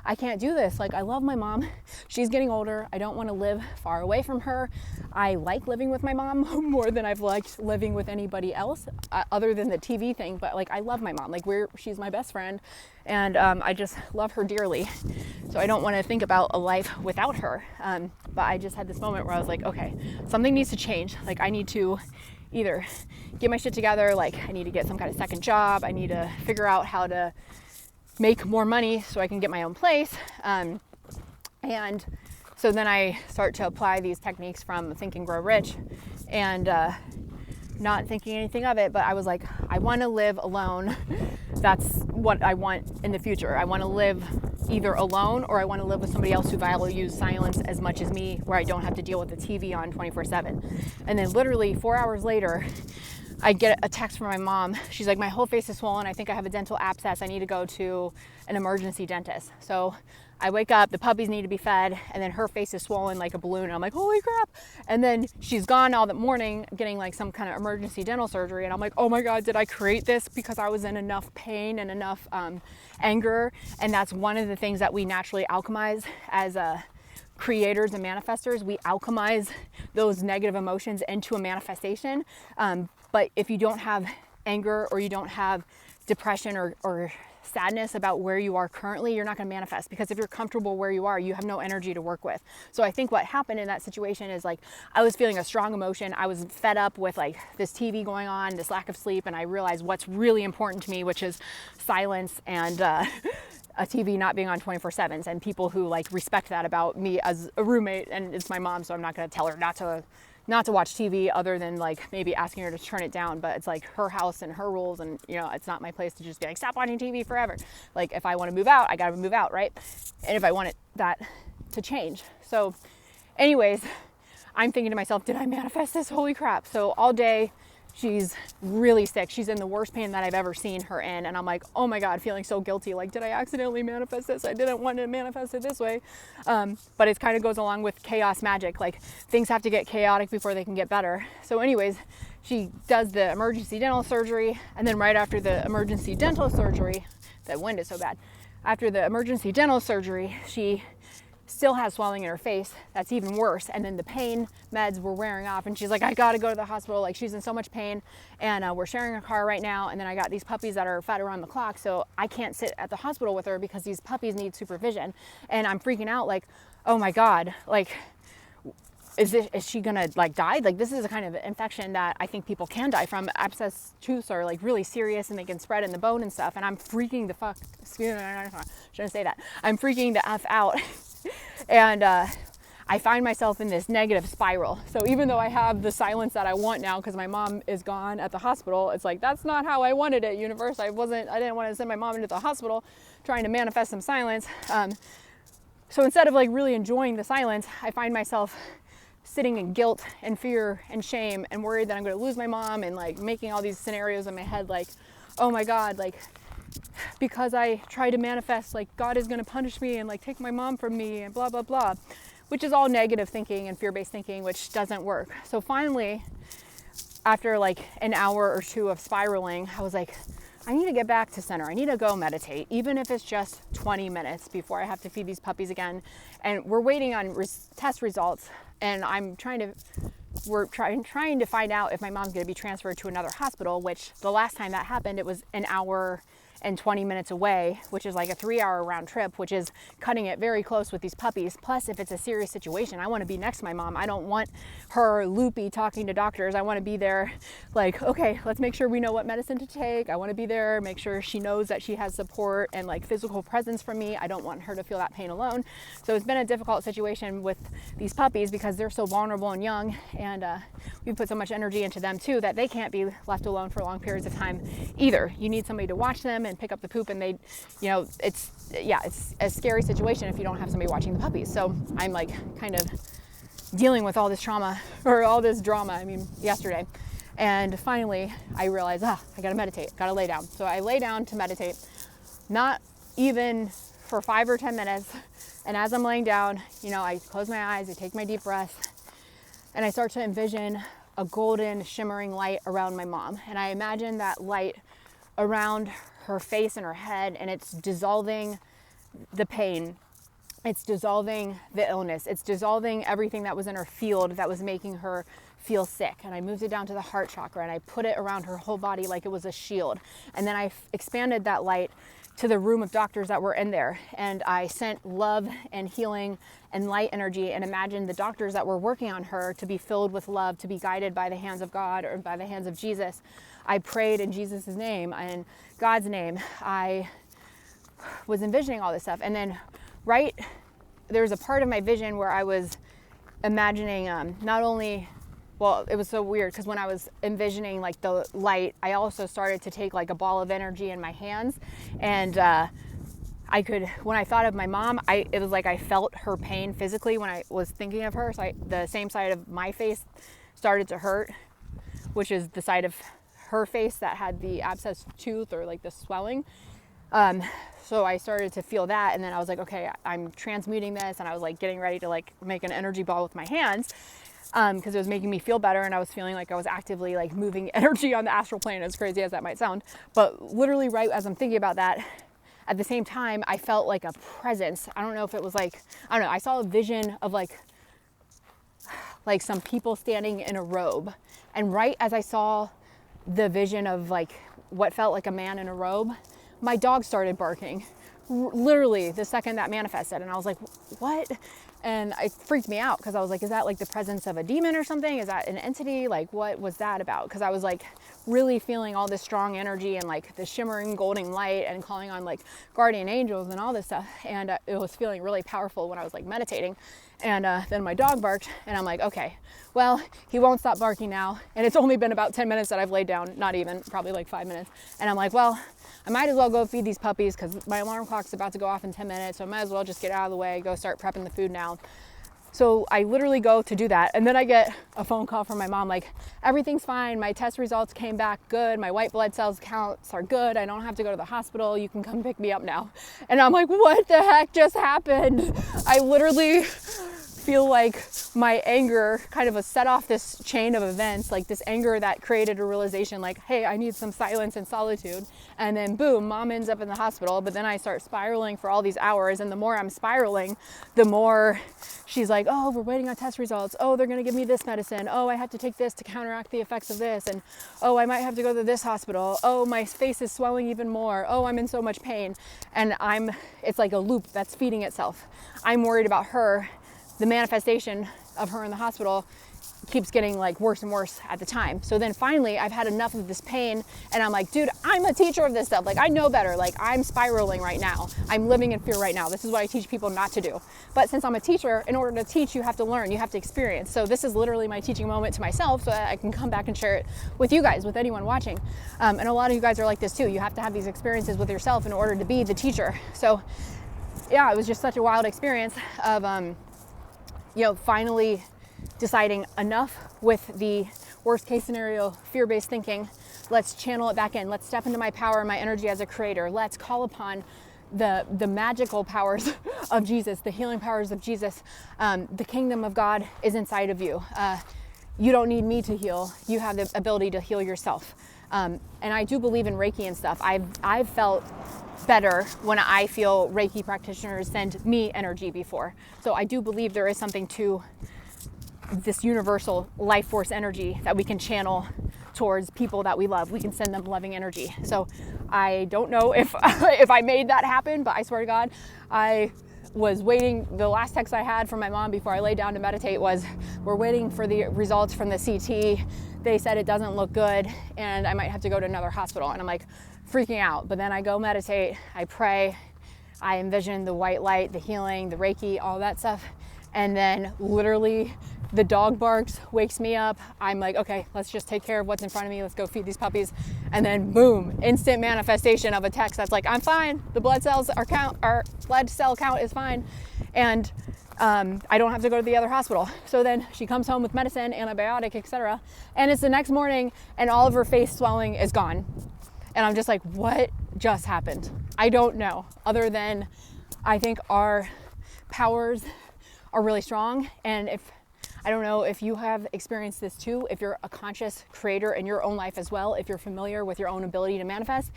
I can't do this. Like, I love my mom. She's getting older. I don't want to live far away from her. I like living with my mom more than I've liked living with anybody else, other than the TV thing. But like, I love my mom. Like, she's my best friend, and I just love her dearly. So I don't want to think about a life without her. But I just had this moment where I was like, okay, something needs to change. Like, I need to either get my shit together. Like, I need to get some kind of second job. I need to figure out how to make more money so I can get my own place. And so then I start to apply these techniques from Think and Grow Rich, and not thinking anything of it, but I was like, I want to live alone. That's what I want in the future. I want to live either alone, or I want to live with somebody else who values silence as much as me, where I don't have to deal with the TV on 24/7. And then literally 4 hours later, I get a text from my mom. She's like, my whole face is swollen. I think I have a dental abscess. I need to go to an emergency dentist. So I wake up, the puppies need to be fed, and then her face is swollen like a balloon. And I'm like, holy crap. And then she's gone all that morning getting like some kind of emergency dental surgery. And I'm like, oh my God, did I create this because I was in enough pain and enough anger? And that's one of the things that we naturally alchemize as creators and manifestors. We alchemize those negative emotions into a manifestation. But if you don't have anger, or you don't have depression or sadness about where you are currently, you're not going to manifest, because if you're comfortable where you are, you have no energy to work with. So I think what happened in that situation is, like, I was feeling a strong emotion. I was fed up with like this TV going on, this lack of sleep, and I realized what's really important to me, which is silence and a TV not being on 24/7, and people who like respect that about me as a roommate. And it's my mom, so I'm not going to tell her not to watch TV, other than like maybe asking her to turn it down. But it's like her house and her rules, and it's not my place to just be like, stop watching TV forever. Like, if I want to move out, I gotta move out, right? And if I want that to change. So anyways, I'm thinking to myself, did I manifest this? Holy crap. So all day she's really sick. She's in the worst pain that I've ever seen her in. And I'm like, oh my God, feeling so guilty. Like, did I accidentally manifest this? I didn't want to manifest it this way. But it kind of goes along with chaos magic. Like, things have to get chaotic before they can get better. So anyways, she does the emergency dental surgery. And then right after the emergency dental surgery, the wind is so bad. After the emergency dental surgery, she still has swelling in her face. That's even worse. And then the pain meds were wearing off, and she's like, I gotta go to the hospital. Like, she's in so much pain, and we're sharing a car right now. And then I got these puppies that are fed around the clock, so I can't sit at the hospital with her because these puppies need supervision. And I'm freaking out, like, oh my God, like, is she gonna like die? Like, this is a kind of infection that I think people can die from. Abscess tooths are like really serious, and they can spread in the bone and stuff. And I'm freaking the fuck, shouldn't say that. I'm freaking the F out. And I find myself in this negative spiral. So even though I have the silence that I want now because my mom is gone at the hospital, it's like, that's not how I wanted it, universe. I didn't want to send my mom into the hospital trying to manifest some silence. So instead of like really enjoying the silence, I find myself sitting in guilt and fear and shame and worried that I'm going to lose my mom, and like making all these scenarios in my head like, oh my God, like because I try to manifest, like God is going to punish me and like take my mom from me and blah, blah, blah, which is all negative thinking and fear-based thinking, which doesn't work. So finally, after like an hour or two of spiraling, I was like, I need to get back to center. I need to go meditate, even if it's just 20 minutes before I have to feed these puppies again. And we're waiting on test results, and we're trying to find out if my mom's going to be transferred to another hospital, which the last time that happened, it was an hour and 20 minutes away, which is like a 3-hour round trip, which is cutting it very close with these puppies. Plus, if it's a serious situation, I want to be next to my mom. I don't want her loopy talking to doctors. I want to be there like, okay, let's make sure we know what medicine to take. I want to be there, make sure she knows that she has support and like physical presence from me. I don't want her to feel that pain alone. So it's been a difficult situation with these puppies because they're so vulnerable and young, and we put so much energy into them too that they can't be left alone for long periods of time either. You need somebody to watch them and pick up the poop, and they, you know, it's a scary situation if you don't have somebody watching the puppies. So I'm like kind of dealing with all this trauma or all this drama, yesterday. And finally I realized, I gotta meditate, gotta lay down. So I lay down to meditate, not even for 5 or 10 minutes. And as I'm laying down, I close my eyes, I take my deep breath, and I start to envision a golden shimmering light around my mom. And I imagine that light around her face and her head, and it's dissolving the pain. It's dissolving the illness. It's dissolving everything that was in her field that was making her feel sick. And I moved it down to the heart chakra, and I put it around her whole body like it was a shield. And then I expanded that light to the room of doctors that were in there. And I sent love and healing and light energy, and imagined the doctors that were working on her to be filled with love, to be guided by the hands of God or by the hands of Jesus. I prayed in Jesus' name and God's name. I was envisioning all this stuff. And then there was a part of my vision where I was imagining it was so weird because when I was envisioning like the light, I also started to take like a ball of energy in my hands, and when I thought of my mom, it was like I felt her pain physically when I was thinking of her. So the same side of my face started to hurt, which is the side of her face that had the abscessed tooth or like the swelling. So I started to feel that, and then I was like, okay, I'm transmuting this, and I was like getting ready to like make an energy ball with my hands, because it was making me feel better, and I was feeling like I was actively like moving energy on the astral plane, as crazy as that might sound. But literally right as I'm thinking about that, at the same time, I felt like a presence. I don't know if it was like, I saw a vision of like some people standing in a robe. And right as I saw the vision of like what felt like a man in a robe, my dog started barking, literally the second that manifested. And I was like, what? And it freaked me out because I was like, is that like the presence of a demon or something? Is that an entity? Like, what was that about? Because I was like really feeling all this strong energy and like the shimmering golden light and calling on like guardian angels and all this stuff. And it was feeling really powerful when I was like meditating. And then my dog barked, and I'm like, okay, well, he won't stop barking now. And it's only been about 10 minutes that I've laid down, not even, probably like 5 minutes. And I'm like, well, I might as well go feed these puppies because my alarm clock's about to go off in 10 minutes. So I might as well just get out of the way, go start prepping the food now. So I literally go to do that. And then I get a phone call from my mom, like, everything's fine. My test results came back good. My white blood cells counts are good. I don't have to go to the hospital. You can come pick me up now. And I'm like, what the heck just happened? I literally feel like my anger kind of set off this chain of events, like this anger that created a realization like, hey, I need some silence and solitude. And then boom, mom ends up in the hospital. But then I start spiraling for all these hours. And the more I'm spiraling, the more she's like, oh, we're waiting on test results. Oh, they're going to give me this medicine. Oh, I had to take this to counteract the effects of this. And oh, I might have to go to this hospital. Oh, my face is swelling even more. Oh, I'm in so much pain. And it's like a loop that's feeding itself. I'm worried about her, the manifestation of her in the hospital, keeps getting like worse and worse at the time. So then finally I've had enough of this pain, and I'm like, dude, I'm a teacher of this stuff. Like, I know better. Like, I'm spiraling right now. I'm living in fear right now. This is what I teach people not to do. But since I'm a teacher, in order to teach, you have to learn, you have to experience. So this is literally my teaching moment to myself, so that I can come back and share it with you guys, with anyone watching. And a lot of you guys are like this too. You have to have these experiences with yourself in order to be the teacher. So yeah, it was just such a wild experience of, finally deciding enough with the worst case scenario, fear-based thinking. Let's channel it back in. Let's step into my power and my energy as a creator. Let's call upon the magical powers of Jesus, the healing powers of Jesus. The kingdom of God is inside of you. You don't need me to heal. You have the ability to heal yourself. And I do believe in Reiki and stuff. I've felt better when I feel Reiki practitioners send me energy before. So I do believe there is something to this universal life force energy that we can channel towards people that we love. We can send them loving energy. So I don't know if I made that happen, but I swear to God, I was waiting. The last text I had from my mom before I lay down to meditate was, we're waiting for the results from the CT. They said it doesn't look good and I might have to go to another hospital. And I'm like freaking out. But then I go meditate, I pray, I envision the white light, the healing, the Reiki, all that stuff. And then literally the dog barks, wakes me up. I'm like, okay, let's just take care of what's in front of me. Let's go feed these puppies. And then boom, instant manifestation of a text that's like, I'm fine. The blood cell count is fine. And I don't have to go to the other hospital. So then she comes home with medicine, antibiotic, etc. And it's the next morning and all of her face swelling is gone. And I'm just like, what just happened? I don't know, other than I think our powers are really strong. And I don't know if you have experienced this too, if you're a conscious creator in your own life as well, if you're familiar with your own ability to manifest.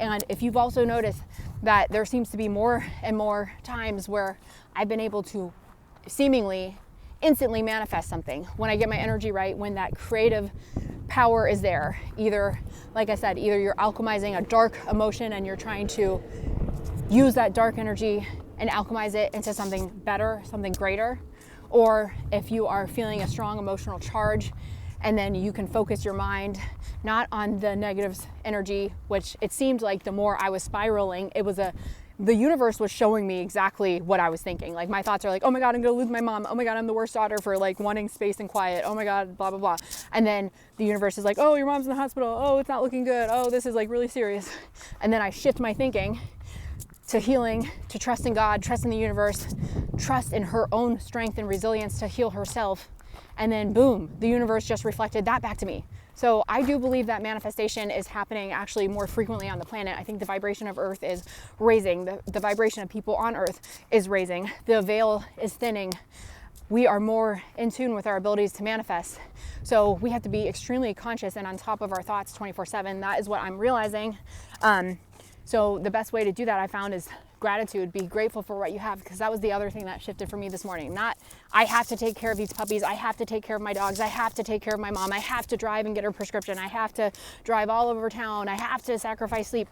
And if you've also noticed that there seems to be more and more times where I've been able to seemingly instantly manifest something when I get my energy right, when that creative power is there. Either, like I said, either you're alchemizing a dark emotion and you're trying to use that dark energy and alchemize it into something better, something greater. Or if you are feeling a strong emotional charge, and then you can focus your mind not on the negative energy, which it seemed like the more I was spiraling, the universe was showing me exactly what I was thinking. Like, my thoughts are like, oh my God, I'm gonna lose my mom. Oh my God, I'm the worst daughter for like wanting space and quiet. Oh my God, blah, blah, blah. And then the universe is like, oh, your mom's in the hospital. Oh, it's not looking good. Oh, this is like really serious. And then I shift my thinking to healing, to trust in God, trust in the universe, trust in her own strength and resilience to heal herself. And then boom, the universe just reflected that back to me. So I do believe that manifestation is happening actually more frequently on the planet. I think the vibration of Earth is raising. The vibration of people on Earth is raising. The veil is thinning. We are more in tune with our abilities to manifest. So we have to be extremely conscious and on top of our thoughts 24/7. That is what I'm realizing. So the best way to do that, I found, is gratitude. Be grateful for what you have, because that was the other thing that shifted for me this morning. Not, I have to take care of these puppies. I have to take care of my dogs. I have to take care of my mom. I have to drive and get her prescription. I have to drive all over town. I have to sacrifice sleep.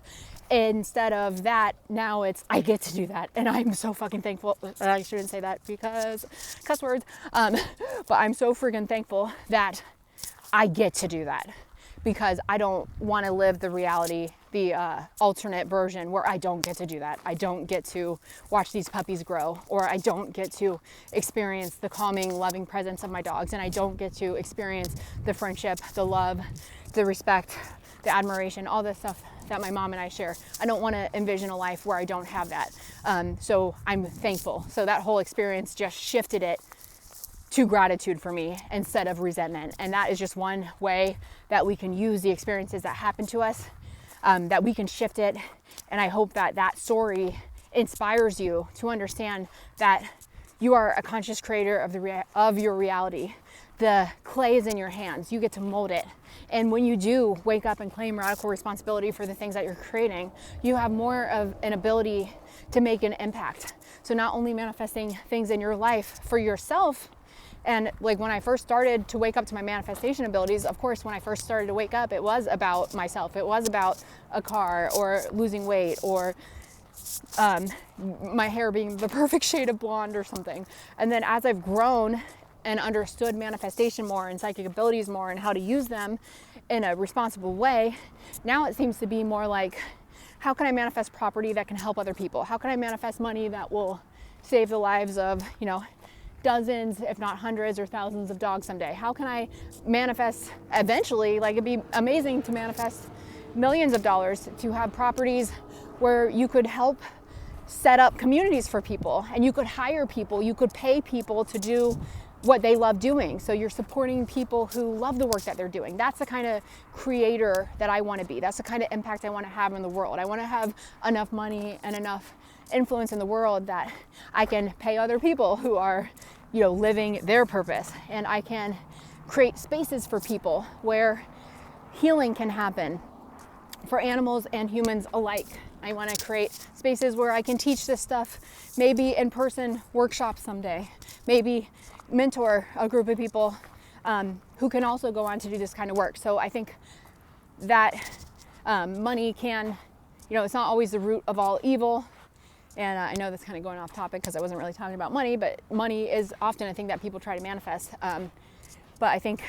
Instead of that, now it's, I get to do that. And I'm so fucking thankful. I shouldn't say that because cuss words. But I'm so friggin' thankful that I get to do that, because I don't want to live the reality, the alternate version where I don't get to do that. I don't get to watch these puppies grow, or I don't get to experience the calming, loving presence of my dogs, and I don't get to experience the friendship, the love, the respect, the admiration, all this stuff that my mom and I share. I don't want to envision a life where I don't have that. So I'm thankful. So that whole experience just shifted it to gratitude for me instead of resentment. And that is just one way that we can use the experiences that happen to us, that we can shift it. And I hope that that story inspires you to understand that you are a conscious creator of your reality. The clay is in your hands. You get to mold it. And when you do wake up and claim radical responsibility for the things that you're creating, you have more of an ability to make an impact. So not only manifesting things in your life for yourself, and like when I first started to wake up to my manifestation abilities, of course, when I first started to wake up, it was about myself. It was about a car or losing weight or my hair being the perfect shade of blonde or something. And then as I've grown and understood manifestation more and psychic abilities more and how to use them in a responsible way, now it seems to be more like, how can I manifest property that can help other people? How can I manifest money that will save the lives of, dozens, if not hundreds or thousands of dogs someday? How can I manifest eventually, like it'd be amazing to manifest millions of dollars to have properties where you could help set up communities for people, and you could hire people, you could pay people to do what they love doing. So you're supporting people who love the work that they're doing. That's the kind of creator that I want to be. That's the kind of impact I want to have in the world. I want to have enough money and enough influence in the world that I can pay other people who are, living their purpose. And I can create spaces for people where healing can happen for animals and humans alike. I want to create spaces where I can teach this stuff, maybe in-person workshops someday, maybe mentor a group of people who can also go on to do this kind of work. So I think that money can, it's not always the root of all evil. And I know that's kind of going off topic because I wasn't really talking about money, but money is often a thing that people try to manifest. But I think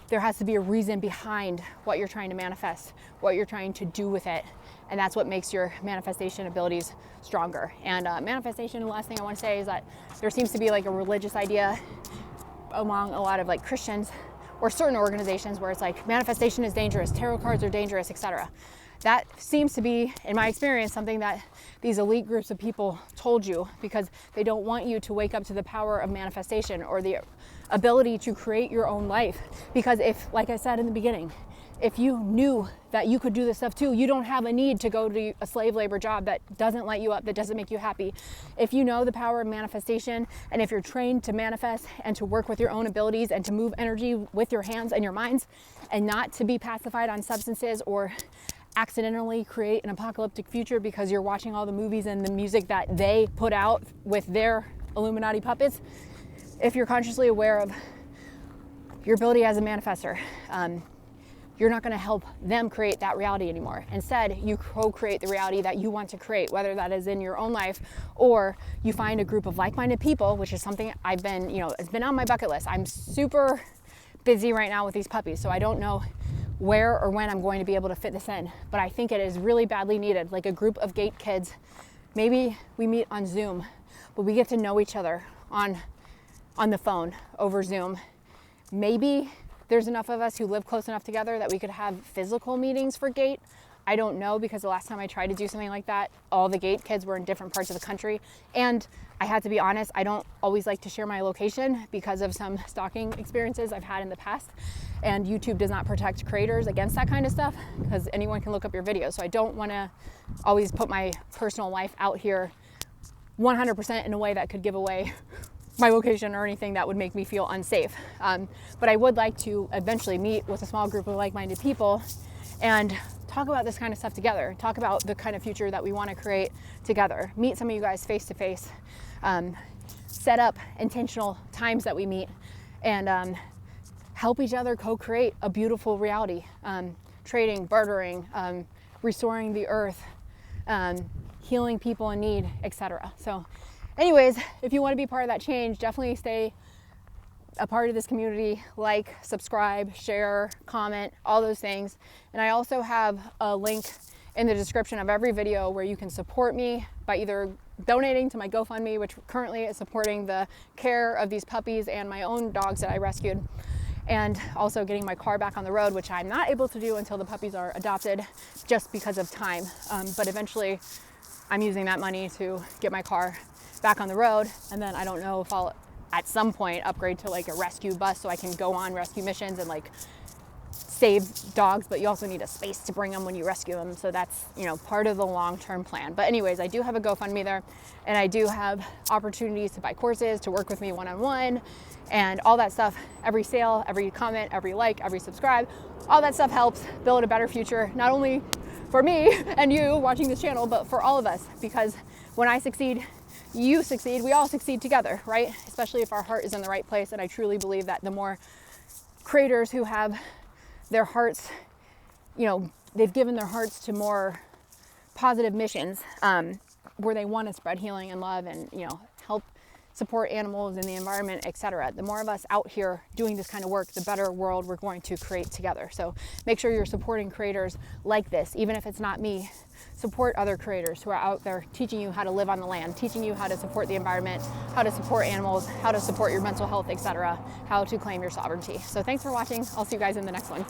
there has to be a reason behind what you're trying to manifest, what you're trying to do with it. And that's what makes your manifestation abilities stronger. And manifestation, the last thing I want to say is that there seems to be like a religious idea among a lot of like Christians or certain organizations where it's like manifestation is dangerous, tarot cards are dangerous, etc. That seems to be, in my experience, something that these elite groups of people told you because they don't want you to wake up to the power of manifestation or the ability to create your own life. Because if, like I said in the beginning, if you knew that you could do this stuff too, you don't have a need to go to a slave labor job that doesn't light you up, that doesn't make you happy. If you know the power of manifestation, and if you're trained to manifest and to work with your own abilities and to move energy with your hands and your minds and not to be pacified on substances or accidentally create an apocalyptic future because you're watching all the movies and the music that they put out with their Illuminati puppets, if you're consciously aware of your ability as a manifestor, you're not going to help them create that reality anymore. Instead, you co-create the reality that you want to create, whether that is in your own life or you find a group of like-minded people, which is something I've been, it's been on my bucket list. I'm super busy right now with these puppies, so I don't know where or when I'm going to be able to fit this in, but I think it is really badly needed. Like a group of gate kids, maybe we meet on Zoom, but we get to know each other on the phone over Zoom. Maybe there's enough of us who live close enough together that we could have physical meetings for gate. I don't know, because the last time I tried to do something like that, all the gate kids were in different parts of the country. And I had to be honest, I don't always like to share my location because of some stalking experiences I've had in the past. And YouTube does not protect creators against that kind of stuff because anyone can look up your videos. So I don't want to always put my personal life out here 100% in a way that could give away my location or anything that would make me feel unsafe. But I would like to eventually meet with a small group of like-minded people and talk about this kind of stuff together, talk about the kind of future that we want to create together, meet some of you guys face to face, set up intentional times that we meet, and help each other co-create a beautiful reality, trading, bartering, restoring the earth, healing people in need, etc. So anyways, if you want to be part of that change, definitely stay a part of this community, like, subscribe, share, comment, all those things. And I also have a link in the description of every video where you can support me by either donating to my GoFundMe, which currently is supporting the care of these puppies and my own dogs that I rescued, and also getting my car back on the road, which I'm not able to do until the puppies are adopted just because of time. But eventually I'm using that money to get my car back on the road, and then I don't know if I'll at some point upgrade to like a rescue bus so I can go on rescue missions and like save dogs, but you also need a space to bring them when you rescue them. So that's, part of the long-term plan. But anyways, I do have a GoFundMe there, and I do have opportunities to buy courses, to work with me one-on-one, and all that stuff. Every sale, every comment, every like, every subscribe, all that stuff helps build a better future, not only for me and you watching this channel, but for all of us, because when I succeed, you succeed, we all succeed together, right? Especially if our heart is in the right place. And I truly believe that the more creators who have their hearts, they've given their hearts to more positive missions, where they want to spread healing and love and, help support animals and the environment, etc. The more of us out here doing this kind of work, the better world we're going to create together. So make sure you're supporting creators like this, even if it's not me. Support other creators who are out there teaching you how to live on the land, teaching you how to support the environment, how to support animals, how to support your mental health, etc., how to claim your sovereignty. So thanks for watching. I'll see you guys in the next one.